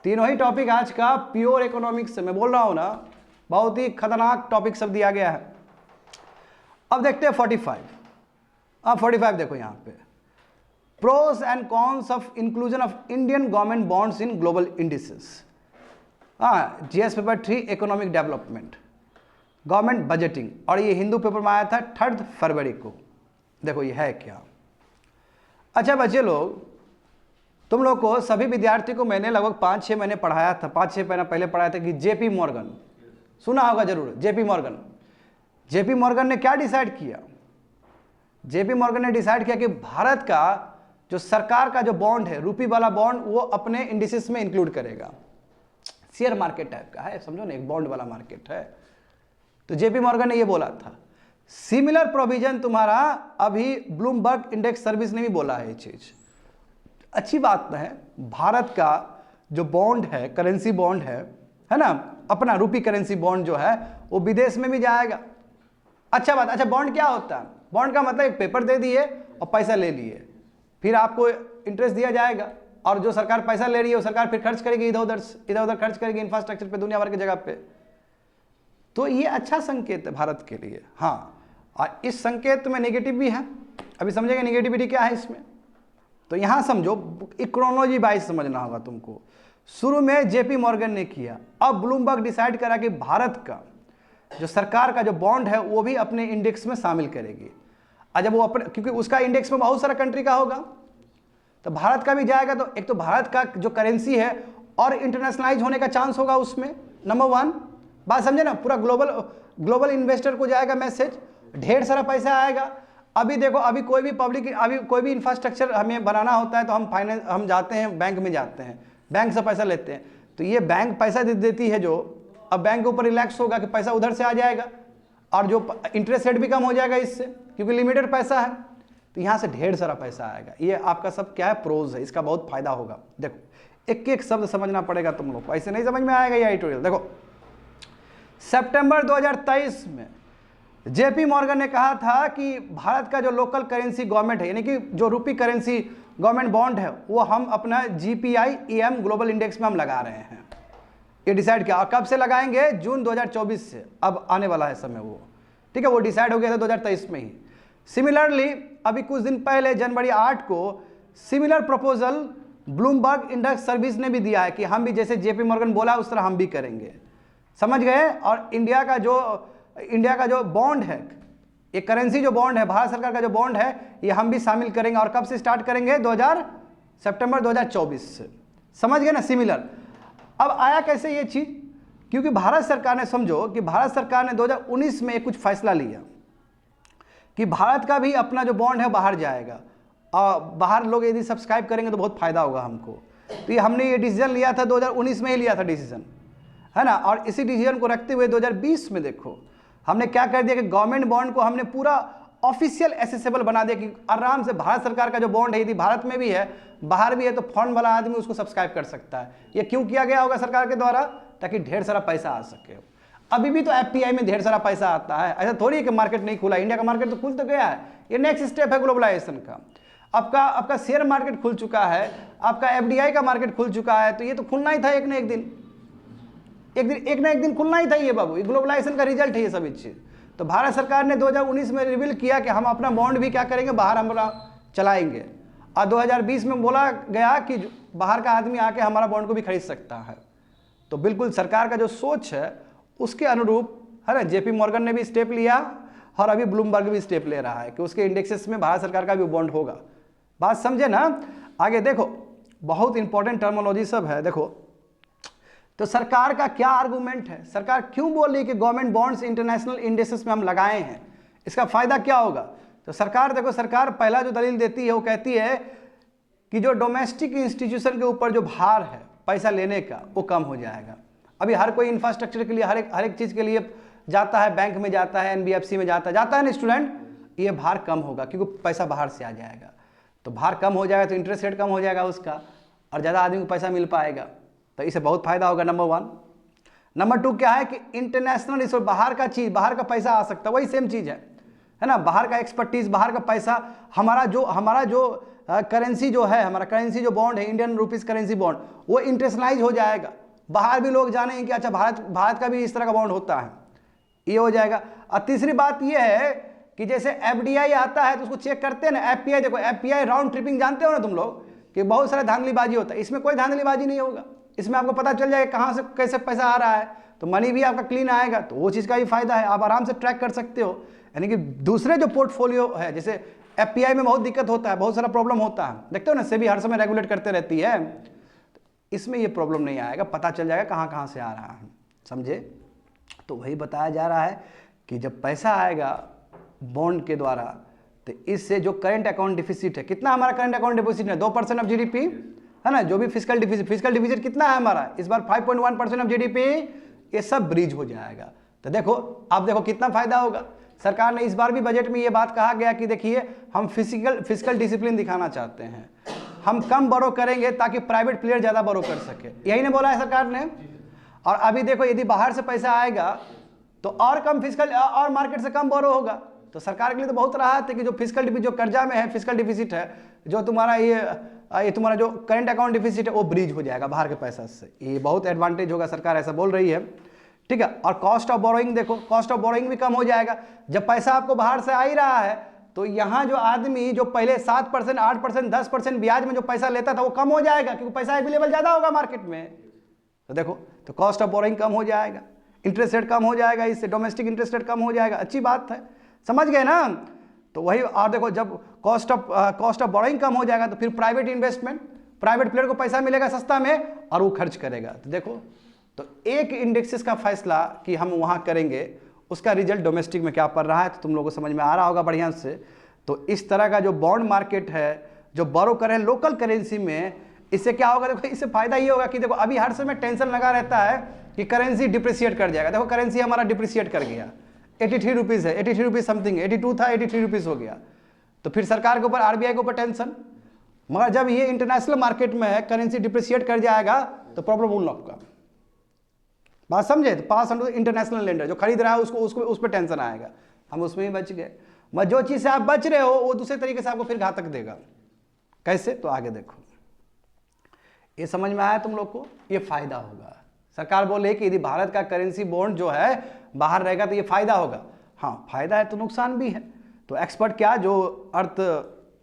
तीनों ही टॉपिक आज का प्योर इकोनॉमिक्स से मैं बोल रहा हूं ना, बहुत ही खतरनाक टॉपिक सब दिया गया है। अब देखते हैं 45। अब 45 देखो यहाँ पे, pros and cons of inclusion of Indian government bonds in global indices. हाँ, GS paper 3 economic development government budgeting, और ये हिंदू पेपर में आया था 3 फरवरी को। देखो ये है क्या। अच्छा बच्चे लोग, तुम लोग को सभी विद्यार्थी को मैंने लगभग 5-6 महीने पढ़ाया था, 5-6 महीने पहले पढ़ाया था कि जेपी मॉर्गन, सुना होगा जरूर, जेपी मॉर्गन। जेपी मॉर्गन ने क्या डिसाइड किया? जेपी मॉर्गन ने डिसाइड किया कि भारत का जो सरकार का जो बॉन्ड है, रूपी वाला बॉन्ड, वो अपने इंडिसेस में इंक्लूड करेगा। शेयर मार्केट टाइप का है, समझो ना, एक बॉन्ड वाला मार्केट है। तो जेपी मॉर्गन ने ये बोला था। सिमिलर प्रोविजन तुम्हारा अभी ब्लूमबर्ग इंडेक्स सर्विस ने भी बोला है। ये चीज अच्छी बात है। भारत का जो बॉन्ड है, करेंसी बॉन्ड है ना, अपना रूपी करेंसी बॉन्ड जो है वो विदेश में भी जाएगा। अच्छा बात। अच्छा, बॉन्ड क्या होता है? बॉन्ड का मतलब एक पेपर दे दिए और पैसा ले लिए, फिर आपको इंटरेस्ट दिया जाएगा, और जो सरकार पैसा ले रही है वो सरकार फिर खर्च करेगी, इधर उधर खर्च करेगी इंफ्रास्ट्रक्चर पे, दुनिया भर की जगह पे। तो ये अच्छा संकेत है भारत के लिए। हाँ, और इस संकेत में नेगेटिव भी है, अभी समझेंगे नेगेटिविटी क्या है इसमें। तो यहां समझो, इकोनॉलॉजी वाइज समझना होगा तुमको। शुरू में जेपी मॉर्गन ने किया, अब ब्लूमबर्ग डिसाइड करा कि भारत का जो सरकार का जो बॉन्ड है वो भी अपने इंडेक्स में शामिल करेगी। और जब वो अपने, क्योंकि उसका इंडेक्स में बहुत सारा कंट्री का होगा, तो भारत का भी जाएगा, तो एक तो भारत का जो करेंसी है और इंटरनेशनलाइज होने का चांस होगा उसमें, नंबर 1। बात समझे ना, पूरा ग्लोबल इन्वेस्टर को जाएगा मैसेज, ढेर सारा पैसा आएगा। अभी देखो, अभी कोई भी पब्लिक, अभी कोई भी इंफ्रास्ट्रक्चर हमें बनाना होता है तो हम जाते हैं बैंक में, जाते हैं बैंक से पैसा लेते हैं। तो ये बैंक पैसा दे देती है जो, अब बैंक के ऊपर रिलैक्स होगा कि पैसा उधर से आ जाएगा। और जो इंटरेस्ट रेट भी कम हो जाएगा इससे, क्योंकि लिमिटेड पैसा है, तो यहाँ से ढेर सारा पैसा आएगा। ये आपका सब क्या है, प्रोज है, इसका बहुत फायदा होगा। देखो एक एक शब्द समझना पड़ेगा तुम लोग को, ऐसे नहीं समझ में आएगा ये एडिटोरियल। देखो सितंबर 2023 में जेपी मॉर्गन ने कहा था कि भारत का जो लोकल करेंसी गवर्नमेंट है, यानी कि जो रूपी करेंसी गवर्नमेंट बॉन्ड है, वो हम अपना GPI-EM ग्लोबल इंडेक्स में हम लगा रहे हैं। ये डिसाइड किया, और कब से लगाएंगे, जून 2024 से, अब आने वाला है समय वो, ठीक है, वो डिसाइड हो गया था 2023 में ही। सिमिलरली अभी कुछ दिन पहले जनवरी 8 को similar proposal Bloomberg index service ने भी दिया है कि हम भी जैसे जेपी मॉर्गन बोला उस तरह हम भी करेंगे, समझ गए। और इंडिया का जो बॉन्ड है, ये करेंसी जो बॉन्ड है, भारत सरकार का जो बॉन्ड है, ये हम भी शामिल करेंगे। और कब से स्टार्ट करेंगे, सितंबर 2024 से, समझ गए ना। सिमिलर अब आया कैसे ये चीज, क्योंकि भारत सरकार ने, समझो कि भारत सरकार ने 2019 में कुछ फैसला लिया कि भारत का भी अपना जो बॉन्ड है बाहर जाएगा, और बाहर लोग यदि सब्सक्राइब करेंगे तो बहुत फायदा होगा हमको। तो ये हमने ये डिसीजन लिया था 2019 में ही लिया था डिसीजन, है ना। और इसी डिसीजन को रखते हुए 2020 में देखो हमने क्या कर दिया कि गवर्नमेंट बॉन्ड को हमने पूरा ऑफिशियल एसेसेबल बना दिया कि आराम से भारत सरकार का जो बॉन्ड है यदि भारत में भी है बाहर भी है तो फंड वाला आदमी उसको सब्सक्राइब कर सकता है। ये क्यों किया गया होगा सरकार के द्वारा, ताकि ढेर सारा पैसा आ सके। अभी भी तो FPI में ढेर सारा पैसा आता है, ऐसा थोड़ी है कि मार्केट नहीं खुला, इंडिया का मार्केट तो खुल तो गया है। ये नेक्स्ट स्टेप है ग्लोबलाइजेशन का। आपका शेयर मार्केट खुल चुका है, आपका FDI का मार्केट खुल चुका है, तो ये तो खुलना ही था एक ना एक दिन, एक ना एक दिन खुलना ही था ये बाबू। ये ग्लोबलाइजेशन का रिजल्ट है ये सभी चीज। तो भारत सरकार ने 2019 में रिवील किया कि हम अपना बॉन्ड भी क्या करेंगे, बाहर हमारा चलाएंगे। और 2020 में बोला गया कि बाहर का आदमी आके हमारा बॉन्ड को भी खरीद सकता है। तो बिल्कुल सरकार का जो सोच है उसके अनुरूप, है ना, जेपी मॉर्गन ने भी स्टेप लिया और अभी ब्लूमबर्ग भी स्टेप ले रहा है कि उसके इंडेक्सेस में भारत सरकार का भी बॉन्ड होगा। बात समझे ना। आगे देखो बहुत इंपॉर्टेंट टर्मोलॉजी सब है। देखो तो सरकार का क्या आर्गूमेंट है, सरकार क्यों बोल रही है कि गवर्नमेंट बॉन्ड्स इंटरनेशनल इंडेक्सेस में हम लगाए हैं, इसका फायदा क्या होगा। तो सरकार देखो, सरकार पहला जो दलील देती है वो कहती है कि जो डोमेस्टिक इंस्टीट्यूशन के ऊपर जो भार है पैसा लेने का वो कम हो जाएगा। अभी हर कोई इंफ्रास्ट्रक्चर के लिए हर एक चीज़ के लिए जाता है, बैंक में जाता है, NBFC में जाता है ना स्टूडेंट, ये भार कम होगा क्योंकि पैसा बाहर से आ जाएगा। तो भार कम हो जाएगा तो इंटरेस्ट रेट कम हो जाएगा उसका, और ज़्यादा आदमी को पैसा मिल पाएगा, तो इससे बहुत फायदा होगा। नंबर 1। नंबर 2 क्या है कि इंटरनेशनल रिसोर्स, बाहर का चीज़, बाहर का पैसा आ सकता है, वही सेम चीज़ है ना। बाहर का एक्सपर्टीज, बाहर का पैसा, हमारा जो करेंसी जो है, हमारा करेंसी जो बॉन्ड है, इंडियन रुपीज़ करेंसी बॉन्ड, वो इंटरनेशनलाइज हो जाएगा। बाहर भी लोग जानेंगे कि अच्छा भारत का भी इस तरह का बॉन्ड होता है, ये हो जाएगा। और तीसरी बात ये है कि जैसे FDI आता है तो उसको चेक करते हैं ना, FPI देखो, FPI राउंड ट्रिपिंग जानते हो ना तुम लोग, कि बहुत सारा धांधलीबाजी होता है। इसमें कोई धांधलीबाजी नहीं होगा, इसमें आपको पता चल जाएगा कहाँ से कैसे पैसा आ रहा है, तो मनी भी आपका क्लीन आएगा, तो वो चीज़ का भी फायदा है, आप आराम से ट्रैक कर सकते हो। यानी कि दूसरे जो पोर्टफोलियो है, जैसे FPI में बहुत दिक्कत होता है, बहुत सारा प्रॉब्लम होता है, देखते हो ना, सेबी हर समय रेगुलेट करते रहती है, इसमें ये प्रॉब्लम नहीं आएगा, पता चल जाएगा कहाँ कहाँ से आ रहा है, समझे। तो वही बताया जा रहा है कि जब पैसा आएगा बॉन्ड के द्वारा, तो इससे जो करंट अकाउंट डिफिसिट है, कितना हमारा करंट अकाउंट डिफिसिट है, 2% ऑफ GDP, है ना। जो भी फिजिकल डिफिसिट कितना है हमारा इस बार, 5.1% ऑफ GDP, ये सब ब्रिज हो जाएगा। तो देखो अब देखो कितना फायदा होगा। सरकार ने इस बार भी बजट में ये बात कहा गया कि देखिए हम फिजिकल डिसिप्लिन दिखाना चाहते हैं, हम कम बोरो करेंगे ताकि प्राइवेट प्लेयर ज़्यादा बोरो कर सके, यही ने बोला है सरकार ने। और अभी देखो यदि बाहर से पैसा आएगा तो और कम फिजिकल और मार्केट से कम बोरो होगा, तो सरकार के लिए तो बहुत राहत है कि जो फिजिकल जो कर्जा में है, फिजिकल डिफिसिट है, जो तुम्हारा ये तुम्हारा जो करंट अकाउंट डिफिसिट है वो ब्रिज हो जाएगा बाहर के पैसा से, ये बहुत एडवांटेज होगा, सरकार ऐसा बोल रही है, ठीक है। और कॉस्ट ऑफ बोरोइंग देखो, कॉस्ट ऑफ बोरोइंग भी कम हो जाएगा। जब पैसा आपको बाहर से आ ही रहा है तो यहाँ जो आदमी जो पहले 7%, 8%, 10% ब्याज में जो पैसा लेता था वो कम हो जाएगा, क्योंकि पैसा अवेलेबल ज़्यादा होगा मार्केट में। तो देखो, तो कॉस्ट ऑफ बोरोइंग कम हो जाएगा, इंटरेस्ट रेट कम हो जाएगा, इससे डोमेस्टिक इंटरेस्ट रेट कम हो जाएगा, अच्छी बात है, समझ गए ना। तो वही, और देखो जब कॉस्ट ऑफ बोरोइंग कम हो जाएगा तो फिर प्राइवेट इन्वेस्टमेंट, प्राइवेट प्लेयर को पैसा मिलेगा सस्ता में और वो खर्च करेगा। तो देखो, तो एक इंडेक्सेस का फैसला कि हम वहाँ करेंगे, उसका रिजल्ट डोमेस्टिक में क्या पड़ रहा है, तो तुम लोगों को समझ में आ रहा होगा बढ़िया से। तो इस तरह का जो बॉन्ड मार्केट है, जो बोरो करें लोकल करेंसी में, इससे क्या होगा, देखो इससे फायदा ये होगा कि देखो अभी हर समय टेंशन लगा रहता है कि करेंसी डिप्रिशिएट कर जाएगा। देखो करेंसी हमारा डिप्रिशिएट कर गया, 83 रुपीज़ है, 83 रुपीज़ समथिंग, 82 था 83 रुपीज़ हो गया। तो फिर सरकार के ऊपर, आरबीआई के ऊपर टेंशन। मगर जब ये इंटरनेशनल मार्केट में है, करेंसी डिप्रिशिएट कर जाएगा तो प्रॉब्लम उन लोग का। बात समझे? तो pass on to international lender, जो खरीद रहा है उसको उस पर टेंशन आएगा। हम उसमें ही बच गए। मगर जो चीज़ से आप बच रहे हो वो दूसरे तरीके से आपको फिर घातक देगा। कैसे? तो आगे देखो। ये समझ में आया तुम लोग को? ये फायदा होगा। सरकार बोले कि यदि भारत का करेंसी बॉन्ड जो है बाहर रहेगा तो ये फायदा होगा। हाँ, फायदा है तो नुकसान भी है। तो एक्सपर्ट क्या, जो अर्थ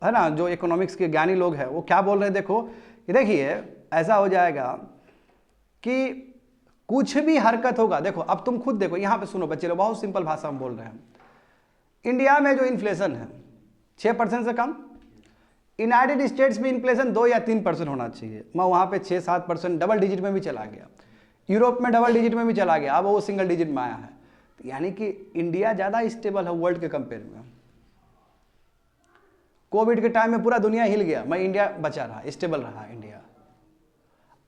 है ना, जो इकोनॉमिक्स के ज्ञानी लोग हैं, वो क्या बोल रहे हैं? देखो, ये देखिए, ऐसा हो जाएगा कि कुछ भी हरकत होगा। देखो, अब तुम खुद देखो, यहाँ पे सुनो बच्चे लोग, बहुत सिंपल भाषा में बोल रहे हैं। इंडिया में जो इन्फ्लेशन है 6% से कम, यूनाइटेड स्टेट्स में इन्फ्लेशन 2 या 3% होना चाहिए। मैं वहाँ पे 6-7% डबल डिजिट में भी चला गया। यूरोप में डबल डिजिट में भी चला गया, अब वो सिंगल डिजिट में आया है। तो यानी कि इंडिया ज़्यादा स्टेबल है वर्ल्ड के कंपेयर में। कोविड के टाइम में पूरा दुनिया हिल गया, मैं इंडिया बचा रहा, स्टेबल रहा इंडिया।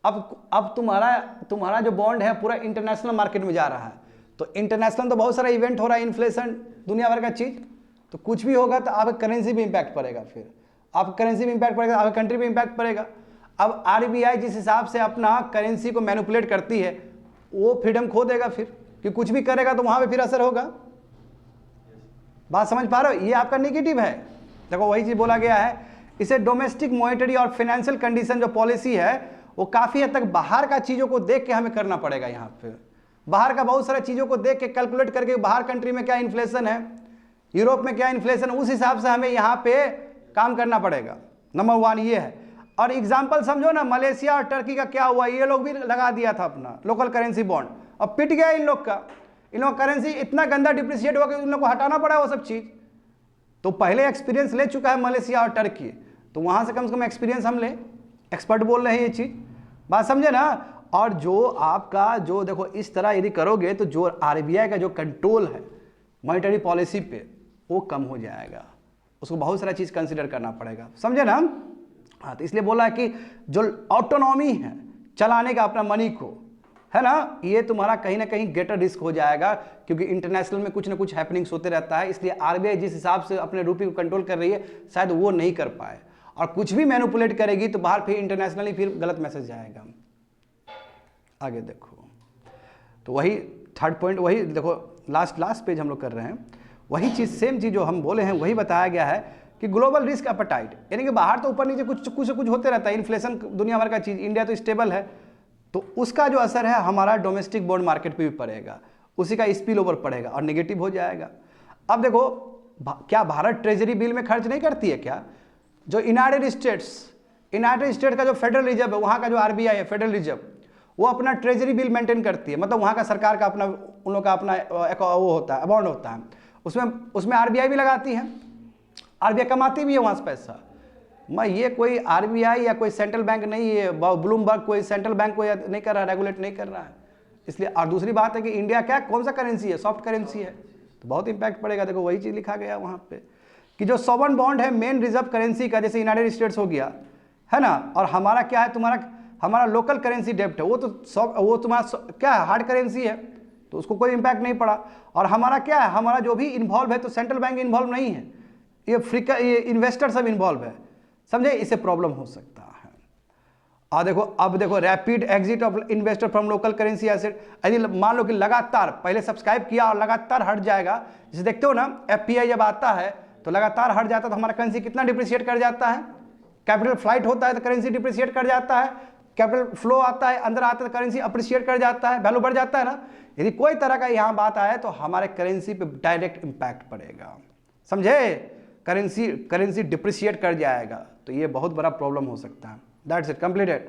अब तुम्हारा जो बॉन्ड है पूरा इंटरनेशनल मार्केट में जा रहा है। तो इंटरनेशनल तो बहुत सारा इवेंट हो रहा है, इन्फ्लेशन, दुनिया भर का चीज़। तो कुछ भी होगा तो आपकी करेंसी भी इम्पैक्ट पड़ेगा, फिर आपकी करेंसी भी इम्पैक्ट पड़ेगा, आपकी कंट्री भी इम्पैक्ट पड़ेगा। अब आरबीआई जिस हिसाब से अपना करेंसी को मैनिपुलेट करती है, वो फ्रीडम खो देगा फिर, कि कुछ भी करेगा तो वहाँ पे फिर असर होगा। बात समझ पा रहे हो? ये आपका नेगेटिव है। देखो, वही चीज़ बोला गया है, इसे डोमेस्टिक मॉनेटरी और फाइनेंशियल कंडीशन जो पॉलिसी है वो काफ़ी हद तक बाहर का चीज़ों को देख के हमें करना पड़ेगा। यहाँ पे बाहर का बहुत सारा चीज़ों को देख के कैलकुलेट करके, बाहर कंट्री में क्या इन्फ्लेशन है, यूरोप में क्या इन्फ्लेशन है, उस हिसाब से हमें यहाँ पे काम करना पड़ेगा। नंबर 1 ये है। और एग्जाम्पल समझो ना, मलेशिया और टर्की का क्या हुआ, ये लोग भी लगा दिया था अपना लोकल करेंसी बॉन्ड, अब पिट गया इन लोग का। इन लोग करेंसी इतना गंदा डिप्रिशिएट हुआ कि उन लोग को हटाना पड़ा वो सब चीज़। तो पहले एक्सपीरियंस ले चुका है मलेशिया और टर्की, तो वहाँ से कम एक्सपीरियंस हम ले। एक्सपर्ट बोल रहे हैं ये चीज़, बात समझे ना। और जो आपका जो देखो, इस तरह यदि करोगे तो जो आरबीआई का जो कंट्रोल है मॉनेटरी पॉलिसी पे, वो कम हो जाएगा। उसको बहुत सारा चीज़ कंसिडर करना पड़ेगा, समझे ना। हाँ, तो इसलिए बोला है कि जो ऑटोनॉमी है चलाने का अपना मनी को, है ना, ये तुम्हारा कहीं ना कहीं ग्रेटर रिस्क हो जाएगा, क्योंकि इंटरनेशनल में कुछ ना कुछ हैपनिंग्स होते रहता है। इसलिए आरबीआई जिस हिसाब से अपने रुपये को कंट्रोल कर रही है, शायद वो नहीं कर पाए, और कुछ भी मैनिपुलेट करेगी तो बाहर फिर इंटरनेशनली फिर गलत मैसेज जाएगा। आगे देखो, तो वही थर्ड पॉइंट, वही देखो लास्ट पेज हम लोग कर रहे हैं, वही चीज़, सेम चीज़ जो हम बोले हैं वही बताया गया है कि ग्लोबल रिस्क एपेटाइट, यानी कि बाहर तो ऊपर नीचे कुछ होते रहता है, इन्फ्लेशन दुनिया भर का चीज़, इंडिया तो स्टेबल है, तो उसका जो असर है हमारा डोमेस्टिक बॉन्ड मार्केट पे भी पड़ेगा, उसी का स्पिल ओवर पड़ेगा और नेगेटिव हो जाएगा। अब देखो, क्या भारत ट्रेजरी बिल में खर्च नहीं करती है क्या? जो यूनाइटेड स्टेट का जो फेडरल रिजर्व है, वहाँ का जो आरबीआई है फेडरल रिजर्व, वो अपना ट्रेजरी बिल मेंटेन करती है, मतलब वहाँ का सरकार का अपना, उन लोग का अपना वो होता है, अमाउंट होता है, उसमें आरबीआई भी लगाती है, आरबीआई कमाती भी है वहाँ से पैसा। मैं ये कोई आरबीआई या कोई सेंट्रल बैंक नहीं है, ब्लूमबर्ग कोई सेंट्रल बैंक को नहीं कर रहा है, रेगुलेट नहीं कर रहा है। इसलिए, और दूसरी बात है कि इंडिया क्या, कौन सा करेंसी है, सॉफ्ट करेंसी है, तो बहुत इंपैक्ट पड़ेगा। देखो, वही चीज़ लिखा गया वहाँ पे कि जो सॉवरेन बॉन्ड है मेन रिजर्व करेंसी का, जैसे यूनाइटेड स्टेट्स हो गया, है ना, और हमारा क्या है, हमारा लोकल करेंसी डेप्ट है, वो तुम्हारा क्या है, हार्ड करेंसी है, तो उसको कोई इंपैक्ट नहीं पड़ा। और हमारा क्या है, हमारा जो भी इन्वॉल्व है, तो सेंट्रल बैंक इन्वॉल्व नहीं है, ये इन्वेस्टर सब इन्वॉल्व है, समझे, इससे प्रॉब्लम हो सकता है। और देखो, अब देखो, rapid exit of investor from local currency asset, यदि मान लो कि लगातार पहले सब्सक्राइब किया और लगातार हट जाएगा, जैसे देखते हो ना, एफपीआई जब आता है तो लगातार हट जाता है, तो हमारा करेंसी कितना डिप्रिशिएट कर जाता है, कैपिटल फ्लाइट होता है तो करेंसी डिप्रिशिएट कर जाता है, कैपिटल फ्लो आता है, अंदर आता है तो करेंसी अप्रिशिएट कर जाता है, वैल्यू बढ़ जाता है ना। यदि कोई तरह का यहाँ बात आए तो हमारे करेंसी पे डायरेक्ट इंपैक्ट पड़ेगा, समझे, करेंसी डिप्रिशिएट कर जाएगा, तो ये बहुत बड़ा प्रॉब्लम हो सकता है। That's it, completed.